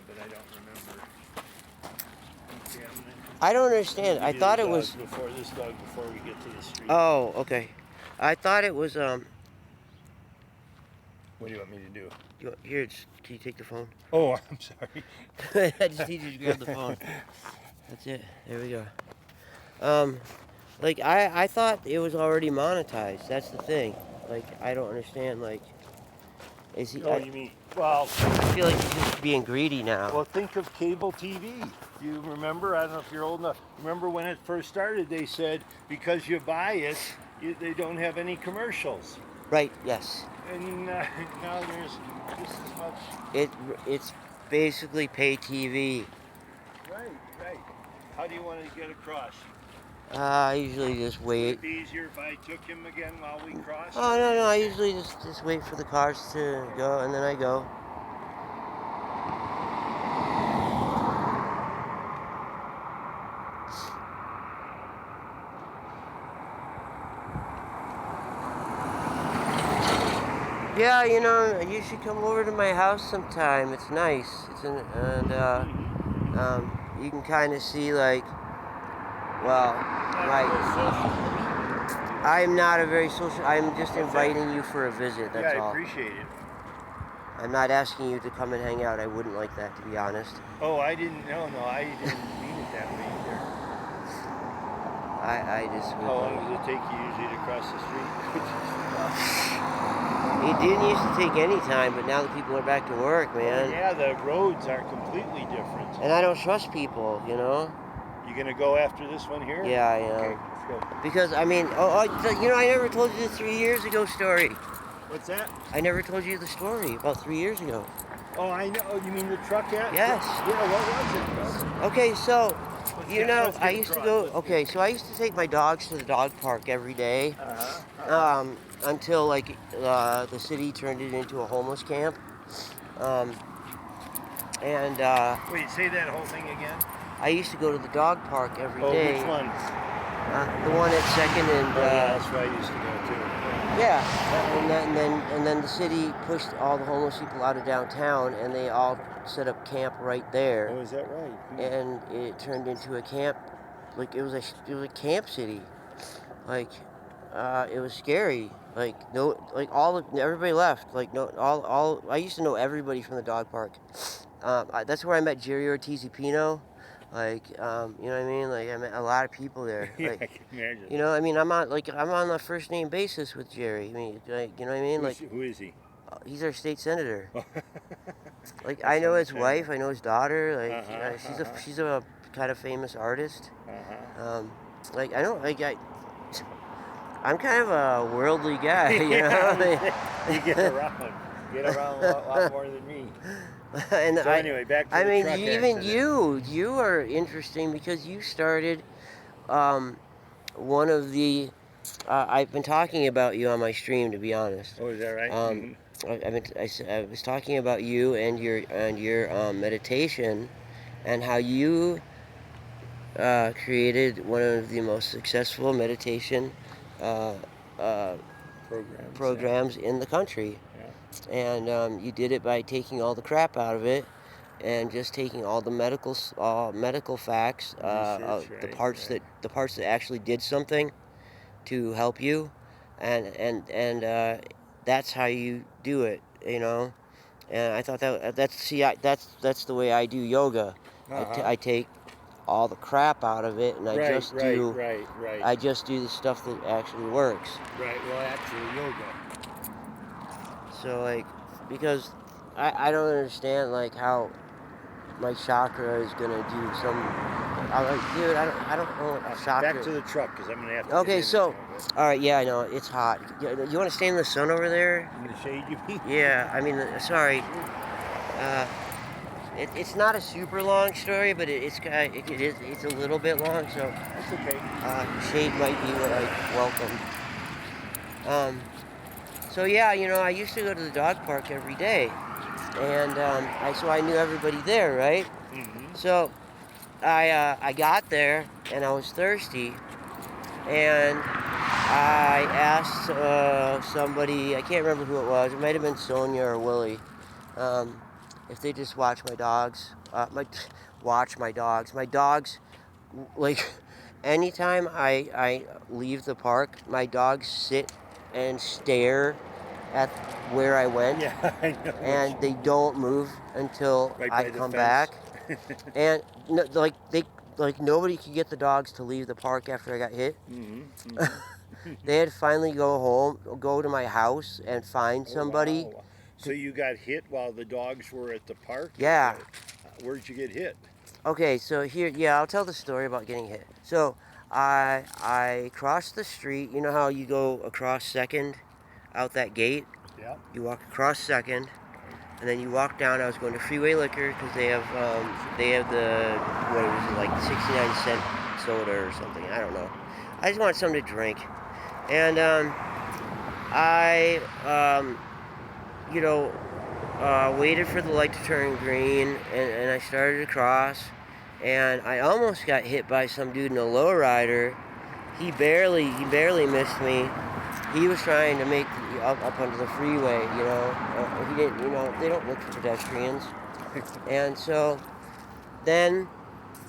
but I don't remember. Okay,
I don't
I'm
understand.
gonna
I
give you
thought
the
it
dog
was.
before we get to the street.
Oh, okay. I thought it was.
What do you want me to do?
Here, can you take the phone?
Oh, I'm sorry.
I just need you to grab the phone. That's it. There we go. Like I thought it was already monetized. That's the thing. Like I don't understand. Like, is he?
Oh, you mean? Well,
I feel like he's just being greedy now.
well, think of cable TV. You remember? I don't know if you're old enough. Remember when it first started? They said because you buy it, they don't have any commercials.
Right. Yes.
And now there's just as much.
It's basically pay TV.
Right, right. How do you want to get across?
I usually just
Would
wait.
it be easier if I took him again while we cross?
Oh no, I usually just wait for the cars to go and then I go. Yeah, you should come over to my house sometime. It's nice. You can kind of see like, well, like I'm not a very social. I'm just inviting you for a visit. That's
yeah, I
all.
appreciate it.
I'm not asking you to come and hang out. I wouldn't like that, to be honest.
Oh, I didn't. No, I didn't mean it that way either.
I just.
How long does it take you usually to cross the street?
It didn't used to take any time, but now that people are back to work, man.
Yeah, the roads are completely different.
And I don't trust people,
You gonna go after this one here?
Yeah, I am.
Okay, let's go.
Because I mean, I never told you the 3 years ago story.
What's that?
I never told you the story about 3 years ago.
Oh, I know. Oh, you mean the truck at?
Yes.
Yeah, what was it?
Okay, so
let's
I
get
used to
across,
go.
let's
Okay, so I used to take my dogs to the dog park every day. Until like the city turned it into a homeless camp.
Wait, say that whole thing again.
I used to go to the dog park every day.
Which one?
The one at Second and.
Yeah, that's where I used to go too.
Yeah, and then the city pushed all the homeless people out of downtown, and they all set up camp right there.
Oh, is that right?
And it turned into a camp, like it was a camp city, like it was scary. Like everybody left. Like no, all I used to know everybody from the dog park. That's where I met Jerry Ortiz Pino. Like, you know what I mean? Like, I met a lot of people there.
Yeah,
Like,
I can imagine.
you know, I mean, I'm on a first name basis with Jerry. I mean, like, you know what I mean? Like,
Who is he?
he's our state senator. Like,
That's
I know his
understandable.
wife. I know his daughter. Like,
Uh-huh,
she's a kind of famous artist. Like, I don't like I'm kind of a worldly guy, you know.
You get around a lot more than me.
And
So anyway, back to the
mean,
truck
even
accident.
you are interesting because you started one of the. I've been talking about you on my stream, to be honest.
Oh, is that right?
I was talking about you and your meditation, and how you created one of the most successful meditation programs in the country.
Yeah.
And you did it by taking all the crap out of it, and just taking all the medical facts, the parts that actually did something to help you, and that's how you do it, And I thought that's the way I do yoga. I take all the crap out of it, and I just do the stuff that actually works.
Right. Well, actually, yoga.
So like, because I don't understand like how my chakra is gonna do some. I'm like, dude, I don't know what chakra.
Back to the truck, because I'm gonna have to.
Okay, so, all right, yeah, I know it's hot. You want to stay in the sun over there?
In the shade, you mean?
Yeah, I mean, sorry. It's not a super long story, but it's a little bit long, so
That's okay.
shade might be what I welcome. So yeah, I used to go to the dog park every day, and so I knew everybody there, right?
Mm-hmm.
So I got there and I was thirsty, and I asked somebody, I can't remember who it was. It might have been Sonia or Willie, um, if they just watch my dogs. Watch my dogs. My dogs, like, anytime I leave the park, my dogs sit and stare at where I went,
Yeah, I know what
and
you
they
mean.
don't move until
Right
I
by the
come
fence.
back. And no, like nobody could get the dogs to leave the park after I got hit.
Mm-hmm.
They had to finally go to my house and find
Oh
somebody.
wow. So you got hit while the dogs were at the park?
Yeah.
Where'd you get hit?
Okay, so here, yeah, I'll tell the story about getting hit. So I crossed the street. You know how you go across Second, out that gate?
Yeah.
You walk across Second, and then you walk down. I was going to Freeway Liquor because they have the, what was it, like 69-cent soda or something. I don't know. I just wanted something to drink, and I waited for the light to turn green, and I started to cross, and I almost got hit by some dude in a lowrider. He barely missed me. He was trying to make up onto the freeway, he didn't, they don't look for pedestrians. And so then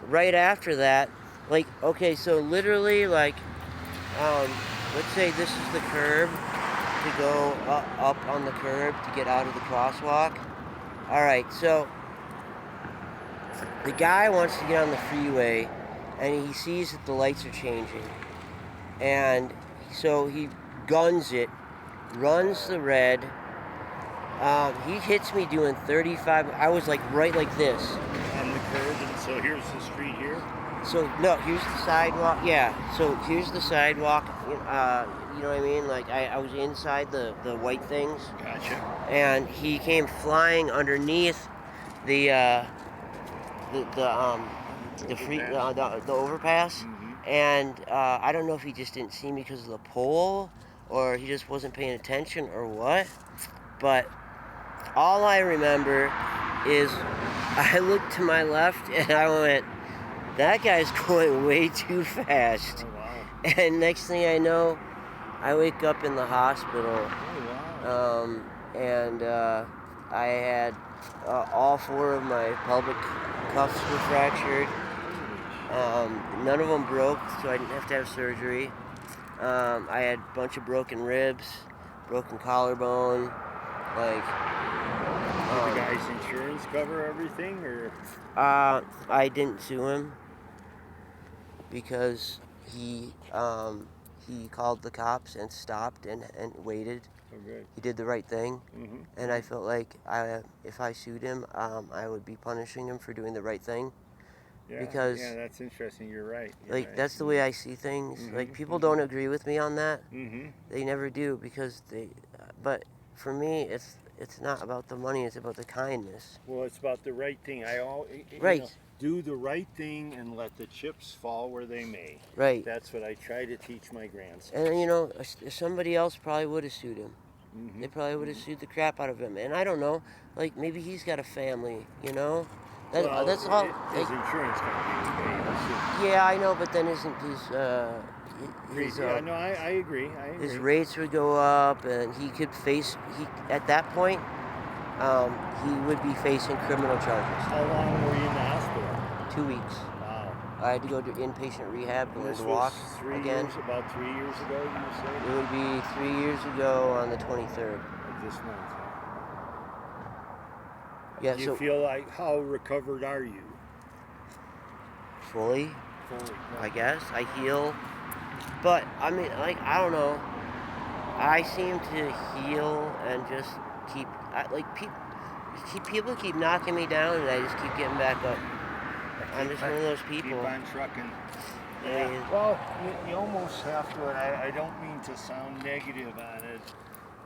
right after that, like, okay, so literally, like, let's say this is the curb to go up on the curb to get out of the crosswalk. All right, so the guy wants to get on the freeway, and he sees that the lights are changing, and so he guns it, runs the red. He hits me doing 35. I was like right like this.
On the curb, and so here's the street here.
So no, here's the sidewalk. Yeah. So here's the sidewalk. You know what I mean? Like I was inside the white things,
Gotcha.
and he came flying underneath the the overpass, and I don't know if he just didn't see me because of the pole, or he just wasn't paying attention, or what. But all I remember is I looked to my left and I went, that guy's going way too fast.
Oh wow.
And next thing I know, I wake up in the hospital.
Oh wow.
And I had all four of my pelvic cuffs were fractured. None of them broke, so I didn't have to have surgery. I had a bunch of broken ribs, broken collarbone, like.
Did the guy's insurance cover everything, or?
I didn't sue him because he called the cops and stopped and waited.
Oh, good.
He did the right thing,
Mm-hmm.
and I felt like if I sued him, I would be punishing him for doing the right thing.
Yeah.
Because
Yeah, that's interesting. You're right.
like that's the way I see things.
Mhm,
Like people don't agree with me on that.
Mm-hmm.
They never do because but for me, it's not about the money. It's about the kindness.
Well, it's about the right thing.
Right.
Do the right thing and let the chips fall where they may.
Right.
That's what I try to teach my grandson.
And somebody else probably would have sued him.
Mm-hmm.
They probably would have sued the crap out of him. And I don't know, like maybe he's got a family, That's all.
His insurance company would pay.
Yeah, I know, but then isn't his
Yeah, no, I agree.
his rates would go up, and he could face at that point he would be facing criminal charges.
How long were you in the hospital?
2 weeks.
Wow.
I had to go to inpatient rehab and learn
This
to
was
walk
3
again.
years, about 3 years ago, you say?
It would be 3 years ago on the 23rd.
Of this month, huh?
Yeah.
Do you
So
feel like, how recovered are you?
fully,
Fully.
I guess I heal, but I mean, like I don't know. I seem to heal and just keep people keep knocking me down, and I just keep getting back up. I'm just one of those people.
Keep on trucking.
Yeah.
Well, you almost have to, and I don't mean to sound negative on it,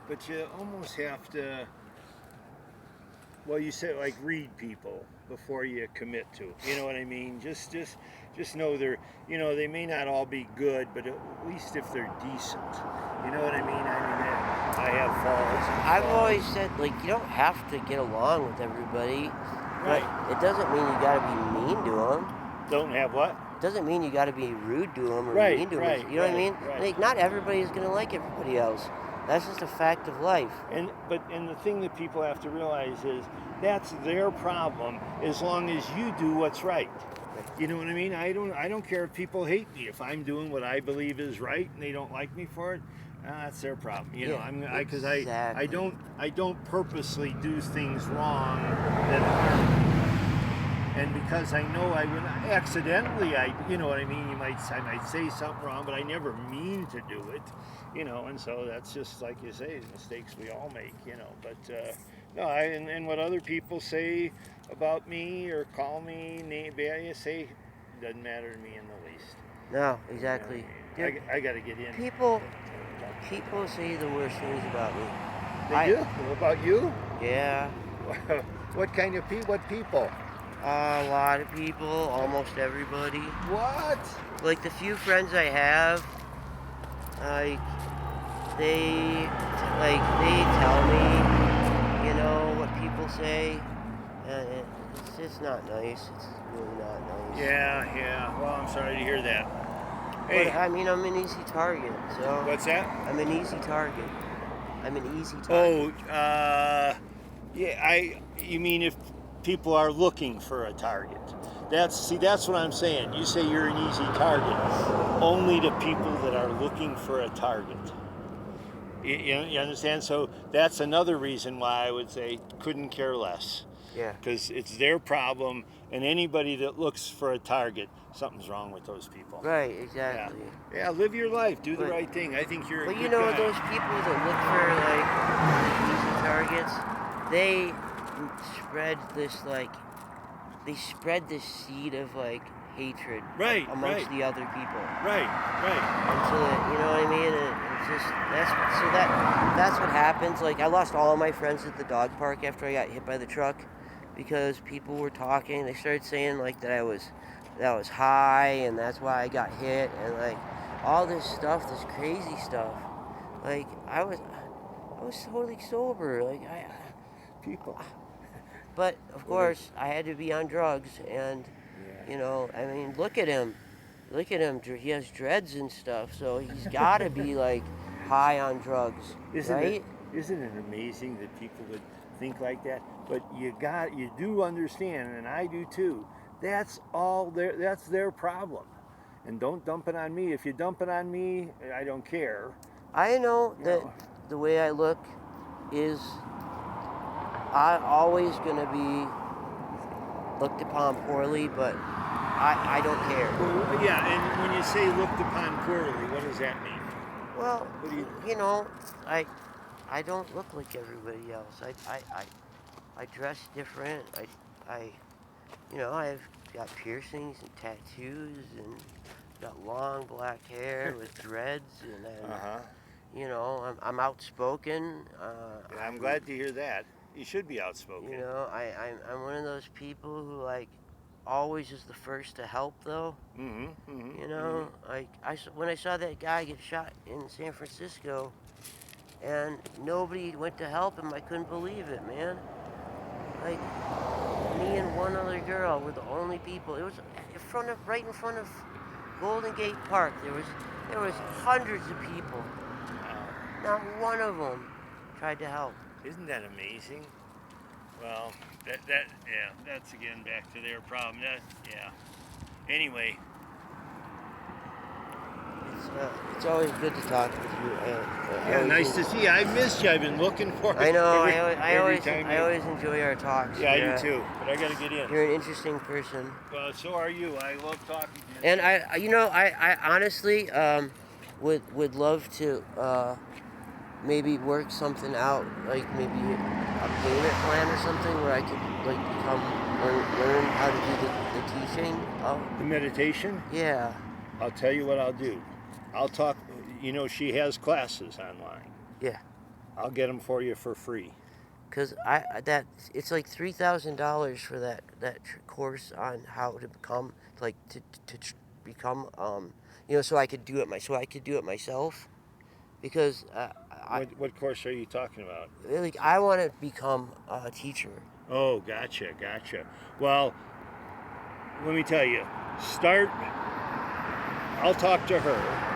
but you almost have to, well, you said like read people before you commit to. You know what I mean? Just just know they're, they may not all be good, but at least if they're decent, you know what I mean? I have faults.
I've always said, like, you don't have to get along with everybody,
Right.
but it doesn't mean you got to be mean to them.
Don't have what?
Doesn't mean you got to be rude to them or
Right,
mean to them.
right,
You know what I
right,
mean?
right.
Like, not everybody is going to like everybody else. That's just a fact of life.
And the thing that people have to realize is that's their problem as long as you do what's right. You know what I mean? I don't care if people hate me. If I'm doing what I believe is right and they don't like me for it, that's their problem. You know, because
exactly.
I don't purposely do things wrong that harm people. And because I know I would accidentally, you know what I mean. I might say something wrong, but I never mean to do it, And so that's just like you say, mistakes we all make, But no, and what other people say about me or call me, you say, doesn't matter to me in the least.
No, exactly. Dude,
I got to get in.
people say the worst things about me.
They do? What about you?
Yeah.
What kind of people? What people?
A lot of people, almost everybody.
What?
Like the few friends I have, like they tell me, what people say, and it's just not nice. It's really not nice.
Yeah. Well, I'm sorry to hear that.
But
Hey,
I mean, I'm an easy target. So
what's that?
I'm an easy target. I'm an easy
Oh,
target.
yeah. You mean if people are looking for a target? That's what I'm saying. You say you're an easy target only to people that are looking for a target. You understand? So that's another reason why I would say couldn't care less.
Yeah.
Because it's their problem, and anybody that looks for a target, something's wrong with those people.
Right. Exactly.
Yeah, live your life, do the
But-
right thing. I think you're a
But
good
you know
guy.
those people that look for like easy targets, they spread this seed of like hatred
Right,
amongst
right.
the other people.
Right.
And so that, you know what I mean? And it's just that's what happens. Like I lost all of my friends at the dog park after I got hit by the truck because people were talking. They started saying like that I was high and that's why I got hit and like all this stuff, this crazy stuff. Like I was totally sober. Like
People.
but of course I had to be on drugs and I mean look at him. He has dreads and stuff, so he's got to be like high on drugs, right?
Isn't it amazing that people would think like that? But you do understand, and I do too. That's their problem, and don't dump it on me. If you dump it on me, I don't care.
I know that the way I look is I'm always gonna be looked upon poorly, but I don't care.
Well, yeah, and when you say looked upon poorly, what does that mean?
Well,
What do you?
I don't look like everybody else. I dress different. I've got piercings and tattoos and got long black hair with dreads and I'm outspoken.
I'm glad to hear that. You should be outspoken.
I'm one of those people who like always is the first to help though. When I saw that guy get shot in San Francisco and nobody went to help him, I couldn't believe it, man. Like me and one other girl were the only people. It was right in front of Golden Gate Park. There was hundreds of people. Not one of them tried to help.
Isn't that amazing? Well, that's again back to their problem. Anyway.
It's always good to talk with you.
Nice to see you. I missed you. I've been looking for you.
I know. I
I
always enjoy our talks.
Yeah, I do too. But I got to get in.
You're an interesting person.
Well, so are you. I love talking to you.
And I honestly would love to maybe work something out, like maybe a payment plan or something where I could like learn how to do the teaching.
The meditation?
Yeah.
I'll tell you what I'll do. I'll talk. She has classes online.
Yeah.
I'll get them for you for free.
Cause it's like $3,000 for that course on how to become become so I could do it myself because
What course are you talking about?
I want to become a teacher.
Oh, gotcha. Well, let me tell you. Start. I'll talk to her.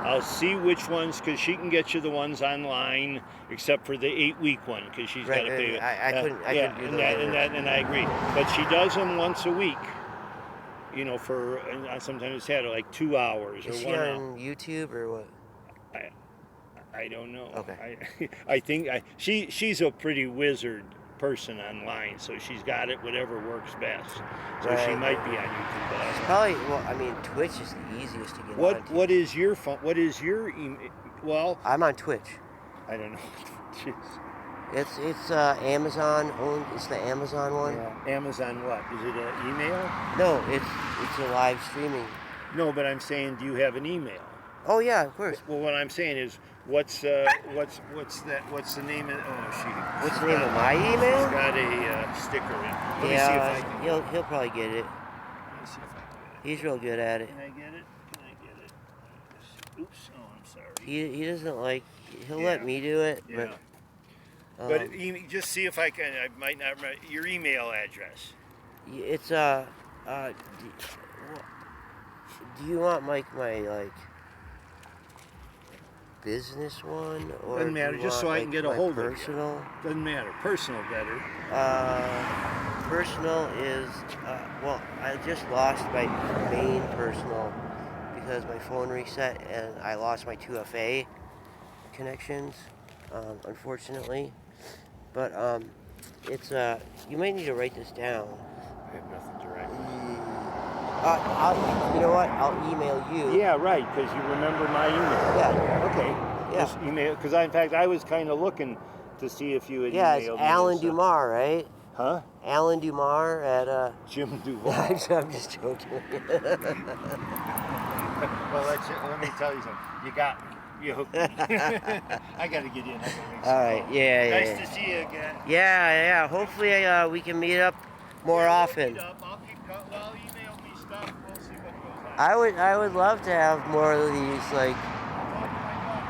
I'll see which ones, because she can get you the ones online, except for the 8-week one, because she's got to pay.
I couldn't do
and I agree. But she does them once a week. For sometimes it's had like 2 hours
Is
or
she
1 hour.
on YouTube or what?
I don't know.
Okay.
I think she's a pretty wizard person online, so she's got it whatever works best. So she might be on YouTube. But
probably. Well, I mean, Twitch is the easiest to get onto.
What is your phone? What is your email? Well,
I'm on Twitch.
I don't know. Jeez.
It's Amazon owned. It's the Amazon one.
Yeah. Amazon what? Is it an email?
No, it's a live streaming.
No, but I'm saying, do you have an email?
Oh yeah, of course.
Well, what I'm saying is, what's the name of? Oh,
What's the name of my email?
She's got a sticker in. Let me see
Yeah,
if I can.
he'll probably get it.
Let me see if I can get it.
He's real good at it.
Can I get it? Oops. Oh, I'm sorry.
He doesn't like. He'll
Yeah.
let me do it,
Yeah.
but
Just see if I can. I might not remember your email address.
it's do you want my business one or
Doesn't matter,
do you
just so
want,
I can get a hold of you.
personal?
Doesn't matter. Personal better.
Personal is well, I just lost my main personal because my phone reset and I lost my 2FA connections, unfortunately. But it's you might need to write this down.
I have nothing to write.
You know what? I'll email you.
Yeah, right. Because you remember my email.
Yeah.
Okay.
Yeah.
Just email. Because in fact, I was kind of looking to see if you had
Yeah,
emailed
it's Alan
me.
Dumar, right?
Huh?
Alan Dumar at
Jim Duval.
I'm just joking.
Well, let me tell you something. You got me. You hooked me. I got to get in.
All right. Yeah.
Nice to see you again.
Yeah. Hopefully, we can meet up more often.
I'll email me stuff. We'll see what goes on.
I would love to have more of these, like.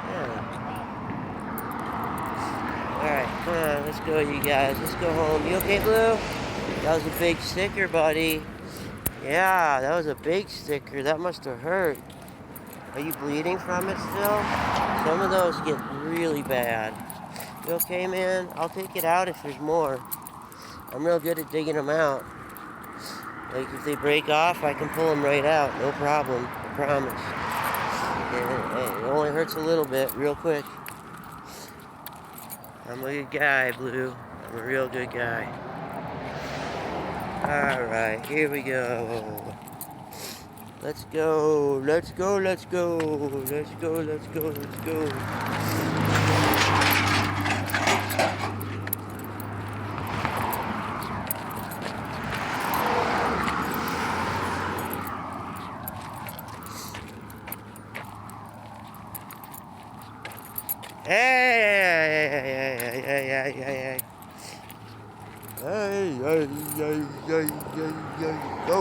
Yeah. All right, come on, let's go, you guys. Let's go home. You okay, Blue? That was a big sticker, buddy. Yeah, that was a big sticker. That must have hurt. Are you bleeding from it still? Some of those get really bad. You okay, man? I'll take it out if there's more. I'm real good at digging them out. Like, if they break off, I can pull them right out. No problem. I promise. And it only hurts a little bit, real quick. I'm a good guy, Blue. I'm a real good guy. Alright, here we go. Let's go. Let's go. Let's go. Let's go. Let's go. Let's go. Hey. Go.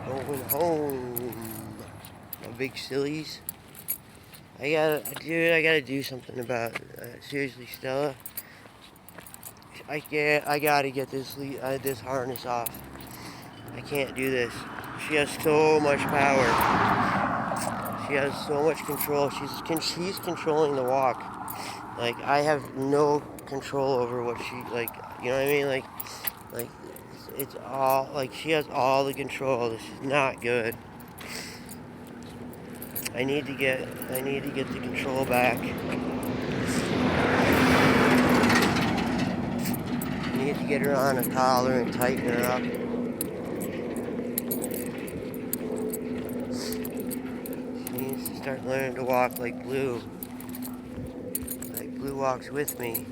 Going home. My big sillies. I gotta do something about it. Seriously, Stella. I gotta get this harness off. I can't do this. She has so much power. She has so much control. She's controlling the walk. Like, I have no control over what she, like, you know what I mean? Like it's all, like, she has all the control. This is not good. I need to get the control back. I need to get her on a collar and tighten her up. She needs to start learning to walk like Blue. Like Blue walks with me.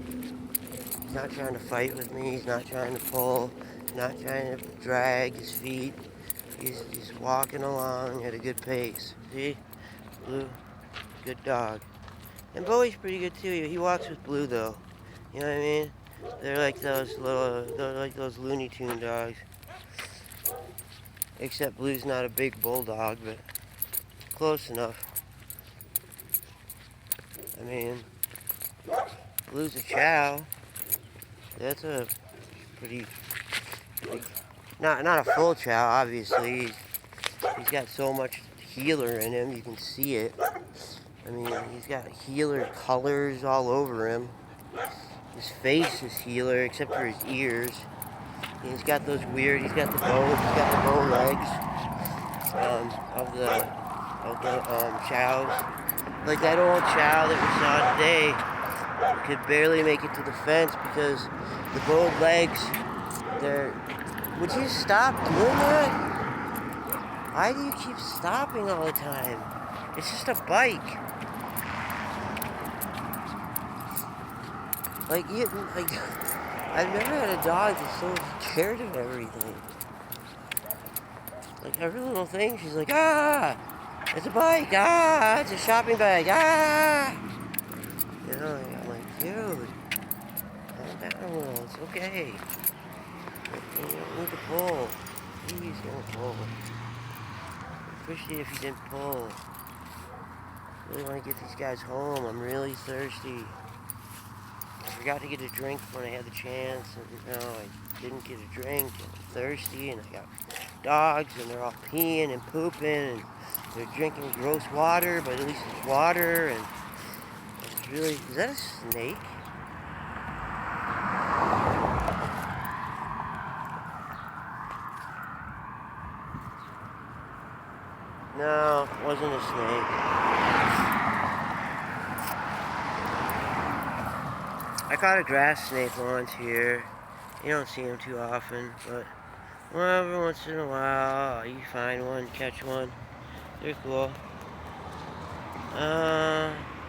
He's not trying to fight with me. He's not trying to pull. He's not trying to drag his feet. He's walking along at a good pace. See? Blue. good dog. And Bowie's pretty good too. He walks with Blue though. You know what I mean? They're like those Looney Tune dogs. Except Blue's not a big bulldog, but close enough. I mean, Blue's a chow. That's a pretty big, not a full chow, obviously. He's got so much healer in him, you can see it. I mean, he's got healer colors all over him. His face is healer, except for his ears. And he's got the bow legs of the chows. Like that old chow that we saw today could barely make it to the fence because the bowed legs, would you stop doing that? Why do you keep stopping all the time? It's just a bike. Like I've never had a dog that's so scared of everything. Like every little thing, she's like, ah, it's a bike, ah, it's a shopping bag, ah. You know, I'm like, dude, calm down a little, it's okay. You don't need to pull. Please don't pull. I'd appreciate if you didn't pull. I really want to get these guys home. I'm really thirsty. I forgot to get a drink when I had the chance, and I didn't get a drink, and I'm thirsty, and I got dogs, and they're all peeing and pooping, and they're drinking gross water, but at least it's water, and it's really, is that a snake? No, it wasn't a snake. I caught a grass snake once here. You don't see them too often, but well, every once in a while you find one, catch one. They're cool.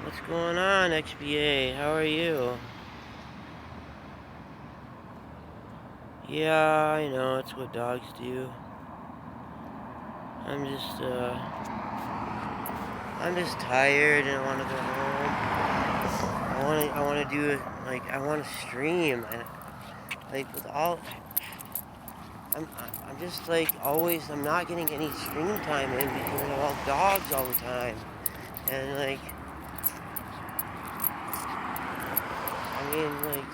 What's going on, XBA? How are you? Yeah, I know, it's what dogs do. I'm just tired and I want to go home. I want to do it, like, I want to stream. Like, with all, I'm just like always, I'm not getting any stream time in because of all dogs all the time. And like, I mean, like,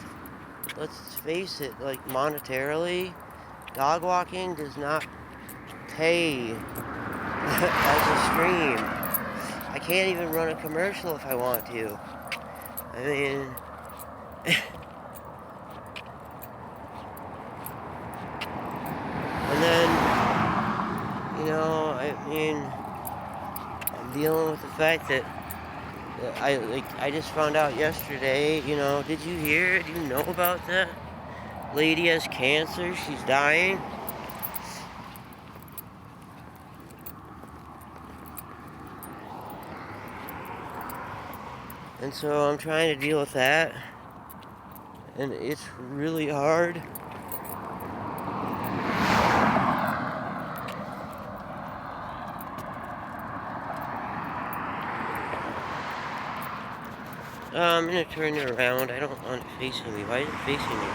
let's face it, like, monetarily, dog walking does not pay as a stream. I can't even run a commercial if I want to. I mean, and then, you know, I mean, I'm dealing with the fact that I just found out yesterday, you know, did you hear, do you know about that? Lady has cancer, she's dying. And so I'm trying to deal with that, and it's really hard. I'm gonna turn it around. I don't want it facing me. Why is it facing me?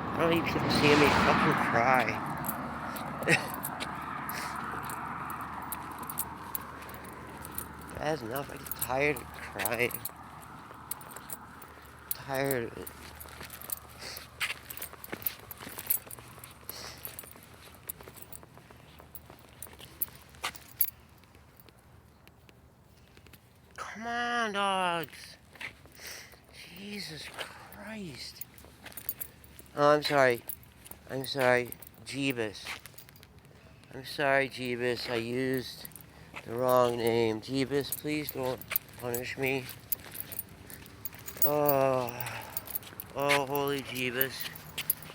I don't need people seeing me fucking cry. Bad enough. I get tired of crying. Tired of it. Come on, dogs. Jesus Christ. Oh, I'm sorry. Jeebus. I'm sorry, Jeebus. I used the wrong name. Jeebus, please don't punish me. Oh, holy Jeebus.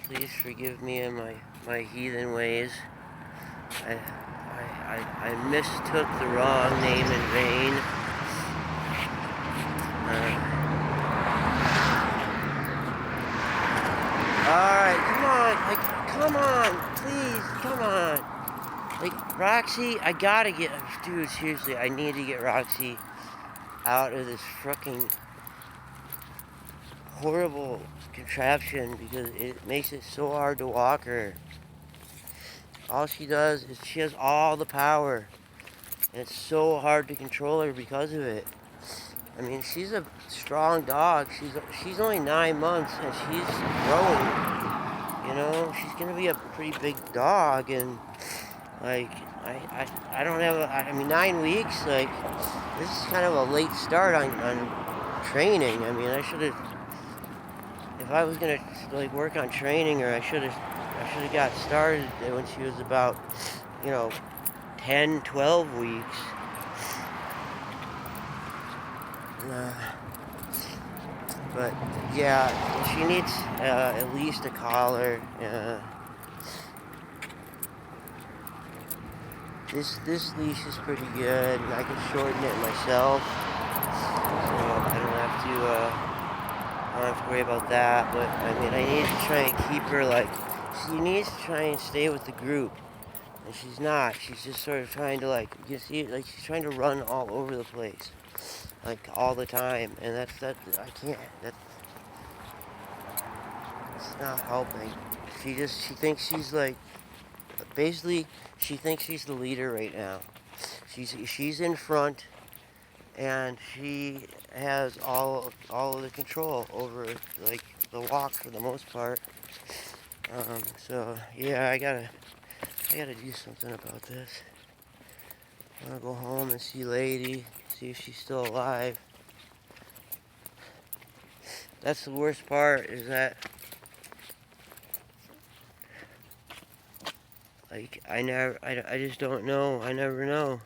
Please forgive me in my heathen ways. I mistook the wrong name in vain. Alright, come on, please, come on. Like, Roxy, I gotta get, dude, seriously, I need to get Roxy out of this fucking horrible contraption because it makes it so hard to walk her. All she does is she has all the power, and it's so hard to control her because of it. I mean, she's a strong dog. She's only 9 months, and she's growing. You know, she's gonna be a pretty big dog, and like I don't have. I mean, 9 weeks. Like, this is kind of a late start on training. I mean, I should have. If I was gonna like work on training her, I should have got started when she was about, 10, 12 weeks. But yeah, she needs at least a collar. This leash is pretty good. I can shorten it myself, so I don't have to worry about that. But I mean, I need to try and keep her like she needs to try and stay with the group, and she's not. She's just sort of trying to you see, like she's trying to run all over the place, like all the time, and I can't. That's not helping. She thinks she's like. Basically, she thinks she's the leader right now. She's in front, and she has all of the control over like the walk for the most part. So yeah, I gotta do something about this. I'm gonna go home and see Lady, see if she's still alive. That's the worst part, is that like I just don't know. I never know.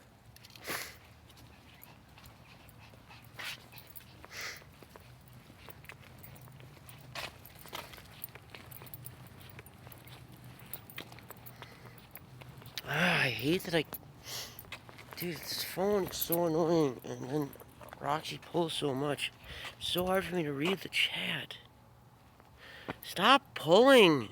I hate that dude, this phone is so annoying, and then Roxy pulls so much. It's so hard for me to read the chat. Stop pulling!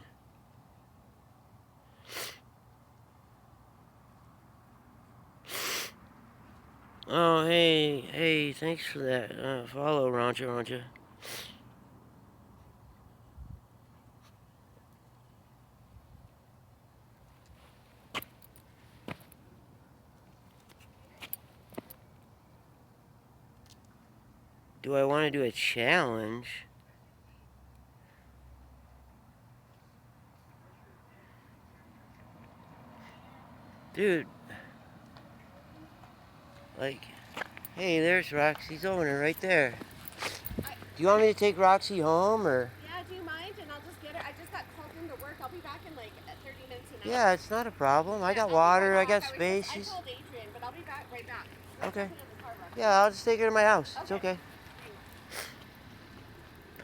Oh, hey, thanks for that follow, Rancha. Do I want to do a challenge? Dude. Like, hey, there's Roxy's owner right there. Do you want me to take Roxy home, or?
Yeah, do you mind? And I'll just get her. I just got called into work. I'll be back in like 30 minutes an hour.
Yeah, it's not a problem. I got water, I got space.
I told Adrian, but I'll be back right back.
Okay. Yeah, I'll just take her to my house. It's okay.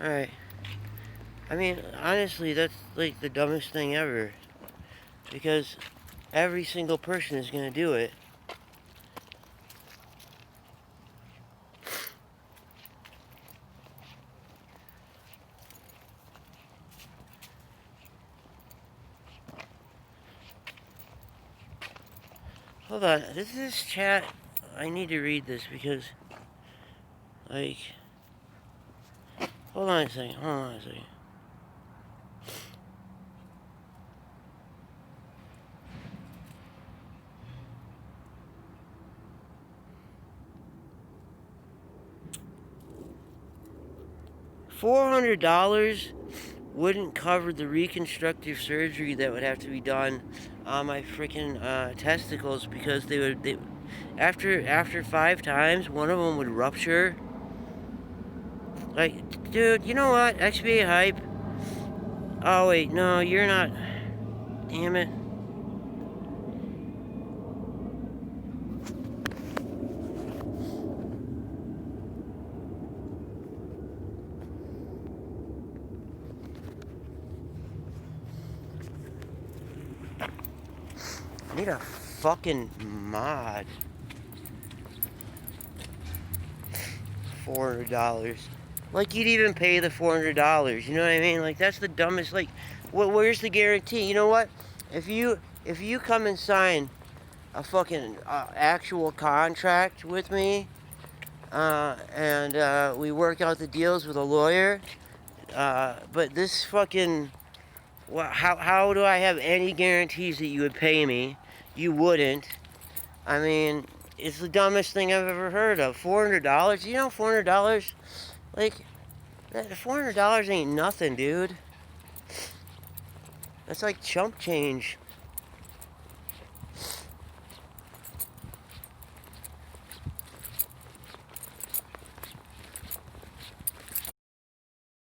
Alright. I mean, honestly, that's like the dumbest thing ever. Because every single person is going to do it. Hold on, this is chat. I need to read this because, like, hold on a second. $400 wouldn't cover the reconstructive surgery that would have to be done on my freaking testicles, because after 5 times, one of them would rupture. Like, dude, you know what? XBA hype. Oh wait, no, you're not. Damn it. I need a fucking mod. $400. Like, you'd even pay the $400. You know what I mean? Like, that's the dumbest. Like, where's the guarantee? You know what? If you come and sign a fucking actual contract with me, and we work out the deals with a lawyer. But this fucking, how do I have any guarantees that you would pay me? You wouldn't. I mean, it's the dumbest thing I've ever heard of. $400? You know, $400? Like, $400 ain't nothing, dude. That's like chump change.